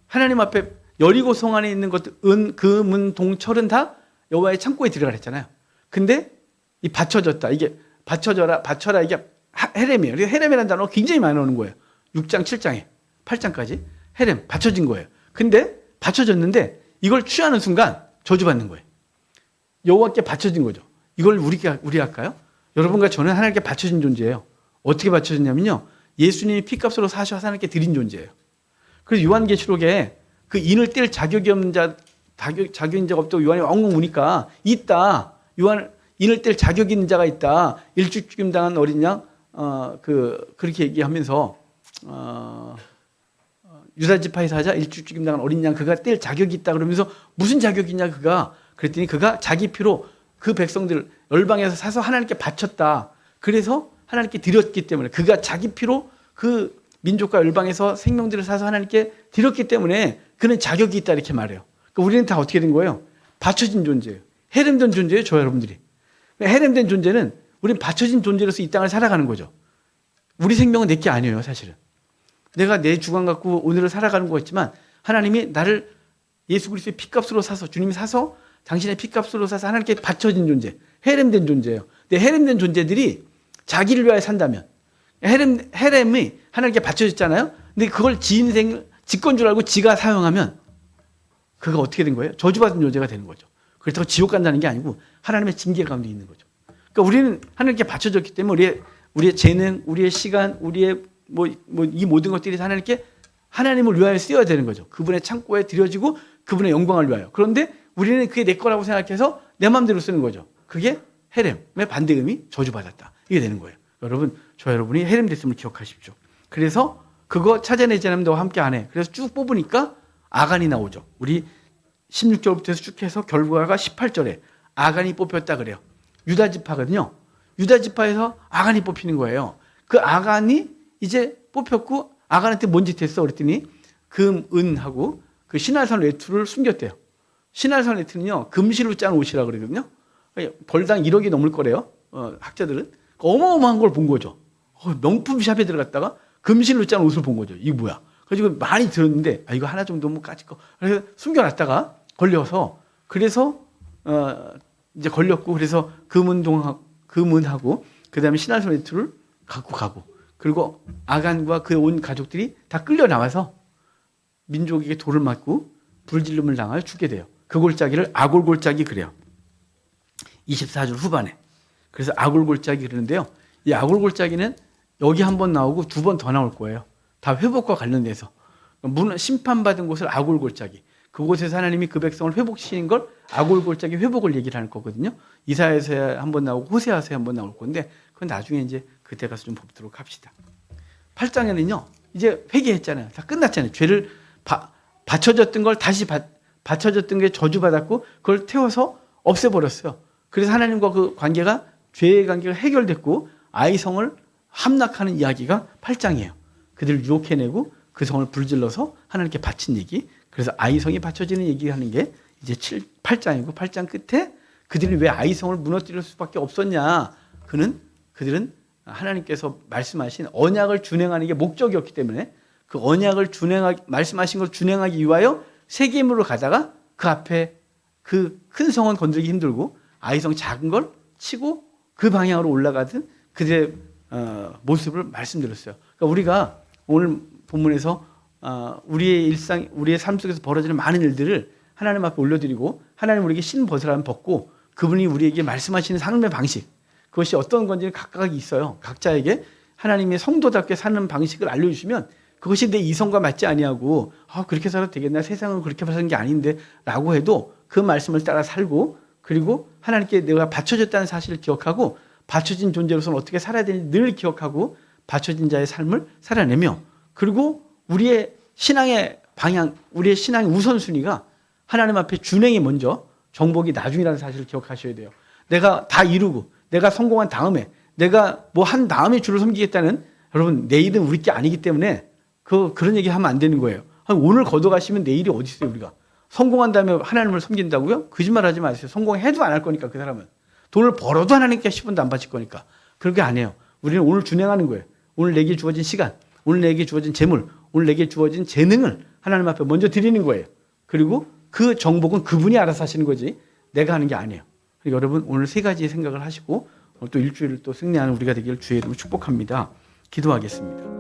하나님 앞에 여리고 성 안에 있는 것들 은, 금, 은, 동, 철은 다 여호와의 창고에 들어가라 했잖아요. 근데 이 바쳐졌다. 이게 바쳐라 이게 헤렘이에요. 헤렘이라는 단어가 굉장히 많이 나오는 거예요. 6장, 7장에 8장까지 헤렘 바쳐진 거예요. 근데 바쳐졌는데 이걸 취하는 순간 저주받는 거예요. 여호와께 바쳐진 거죠. 이걸 우리 할까요? 여러분과 저는 하나님께 바쳐진 존재예요. 어떻게 바쳐졌냐면요. 예수님이 피값으로 사셔서 하나님께 드린 존재예요. 그래서 요한계시록에 그 인을 뗄 자격이 없는 자격인 자가 없다고 요한이 엉엉 우니까 있다. 인을 뗄 자격이 있는 자가 있다. 일찍 죽임 당한 어린 양 그렇게 얘기하면서 유다 지파의 사자 일찍 죽임 당한 어린 양 그가 뗄 자격이 있다 그러면서 무슨 자격이냐 그가 그랬더니 그가 자기 피로 그 백성들 열방에서 사서 하나님께 바쳤다. 그래서 하나님께 드렸기 때문에 그가 자기 피로 그 민족과 열방에서 생명들을 사서 하나님께 드렸기 때문에 그는 자격이 있다 이렇게 말해요. 그러니까 우리는 다 어떻게 된 거예요? 바쳐진 존재예요. 헤렘된 존재예요. 저 여러분들이. 헤렘된 존재는 우리는 바쳐진 존재로서 이 땅을 살아가는 거죠. 우리 생명은 내게 아니에요. 사실은. 내가 내 주관 갖고 오늘을 살아가는 것 같지만 하나님이 나를 예수 그리스도의 피값으로 사서 주님이 사서 당신의 피값으로 사서 하나님께 바쳐진 존재, 헤렘된 존재예요. 근데 헤렘된 존재들이 자기를 위하여 산다면 헤렘이 하나님께 바쳐졌잖아요. 근데 그걸 지 인생 지건 줄 알고 지가 사용하면 그가 어떻게 된 거예요? 저주받은 존재가 되는 거죠. 그렇다고 지옥 간다는 게 아니고 하나님의 징계 가운데 있는 거죠. 그러니까 우리는 하나님께 바쳐졌기 때문에 우리의 재능, 우리의 시간, 우리의 이 모든 것들이 하나님을 위하여 쓰여야 되는 거죠. 그분의 창고에 드려지고 그분의 영광을 위하여. 그런데 우리는 그게 내 거라고 생각해서 내 마음대로 쓰는 거죠. 그게 헤렘의 반대 의미 저주받았다. 이게 되는 거예요. 여러분, 저 여러분이 헤렘 됐음을 기억하십시오. 그래서 그거 찾아내지 않으면 너와 함께 안 해. 그래서 쭉 뽑으니까 아간이 나오죠. 우리 16절부터 해서 쭉 해서 결과가 18절에 아간이 뽑혔다 그래요. 유다 지파거든요. 유다 지파에서 아간이 뽑히는 거예요. 그 아간이 이제 뽑혔고 아간한테 뭔 짓 했어? 그랬더니 금, 은하고 그 신할산 외투를 숨겼대요. 신할산 외투는요. 금실로 짠 옷이라 그러거든요. 벌당 1억이 넘을 거래요. 학자들은. 어마어마한 걸 본 거죠. 명품 샵에 들어갔다가 금실로 짠 옷을 본 거죠. 이게 뭐야? 그래서 많이 들었는데 이거 하나 정도 뭐 까짓 거. 그래서 숨겨놨다가 걸려서 그래서 이제 걸렸고 그래서 금은하고 그다음에 신할산 외투를 갖고 가고 그리고 아간과 그 온 가족들이 다 끌려 나와서 민족에게 돌을 맞고 불질름을 당하여 죽게 돼요. 그 골짜기를 아골골짜기 그래요. 24절 후반에. 그래서 아골골짜기 그러는데요. 이 아골골짜기는 여기 한 번 나오고 두 번 더 나올 거예요. 다 회복과 관련돼서. 심판받은 곳을 아골골짜기. 그곳에서 하나님이 그 백성을 회복시키는 걸 아골골짜기 회복을 얘기를 하는 거거든요. 이사야서 한 번 나오고 호세아서에 한 번 나올 건데 그건 나중에 이제 그때 가서 좀 보도록 합시다. 8장에는요. 이제 회개했잖아요. 다 끝났잖아요. 죄를 바쳐졌던 걸 다시 바쳐졌던 게 저주받았고 그걸 태워서 없애버렸어요. 그래서 하나님과 그 관계가 죄의 관계가 해결됐고 아이성을 함락하는 이야기가 8장이에요. 그들을 유혹해내고 그 성을 불질러서 하나님께 바친 얘기. 그래서 아이성이 바쳐지는 얘기하는 게 이제 8장이고 8장 끝에 그들이 왜 아이성을 무너뜨릴 수밖에 없었냐. 그들은 하나님께서 말씀하신 언약을 준행하는 게 목적이었기 때문에 그 언약을 말씀하신 걸 준행하기 위하여 세겜으로 가다가 그 앞에 그 큰 성은 건들기 힘들고 아이성 작은 걸 치고 그 방향으로 올라가던 그들의 모습을 말씀드렸어요. 그러니까 우리가 오늘 본문에서 우리의 일상, 우리의 삶 속에서 벌어지는 많은 일들을 하나님 앞에 올려드리고 하나님 우리에게 신 벗으라면 벗고 그분이 우리에게 말씀하시는 삶의 방식 그것이 어떤 건지는 각각 있어요. 각자에게 하나님의 성도답게 사는 방식을 알려주시면 그것이 내 이성과 맞지 아니하고 그렇게 살아도 되겠나 세상은 그렇게 사는 게 아닌데 라고 해도 그 말씀을 따라 살고 그리고 하나님께 내가 바쳐졌다는 사실을 기억하고 바쳐진 존재로서는 어떻게 살아야 되는지 늘 기억하고 바쳐진 자의 삶을 살아내며 그리고 우리의 신앙의 방향, 우리의 신앙의 우선순위가 하나님 앞에 준행이 먼저 정복이 나중이라는 사실을 기억하셔야 돼요. 내가 다 이루고 내가 성공한 다음에 내가 뭐 한 다음에 주를 섬기겠다는 여러분 내일은 우리 게 아니기 때문에 그런 얘기 하면 안 되는 거예요. 오늘 걷어가시면 내일이 어디 있어요 우리가. 성공한 다음에 하나님을 섬긴다고요? 거짓말하지 마세요. 성공해도 안 할 거니까 그 사람은. 돈을 벌어도 하나님께 10분도 안 바칠 거니까. 그렇게 안 해요. 우리는 오늘 준행하는 거예요. 오늘 내게 주어진 시간, 오늘 내게 주어진 재물, 오늘 내게 주어진 재능을 하나님 앞에 먼저 드리는 거예요. 그리고 그 정복은 그분이 알아서 하시는 거지 내가 하는 게 아니에요. 그러니까 여러분 오늘 세 가지 생각을 하시고 오늘 또 일주일을 또 승리하는 우리가 되기를 주의 이름으로 축복합니다. 기도하겠습니다.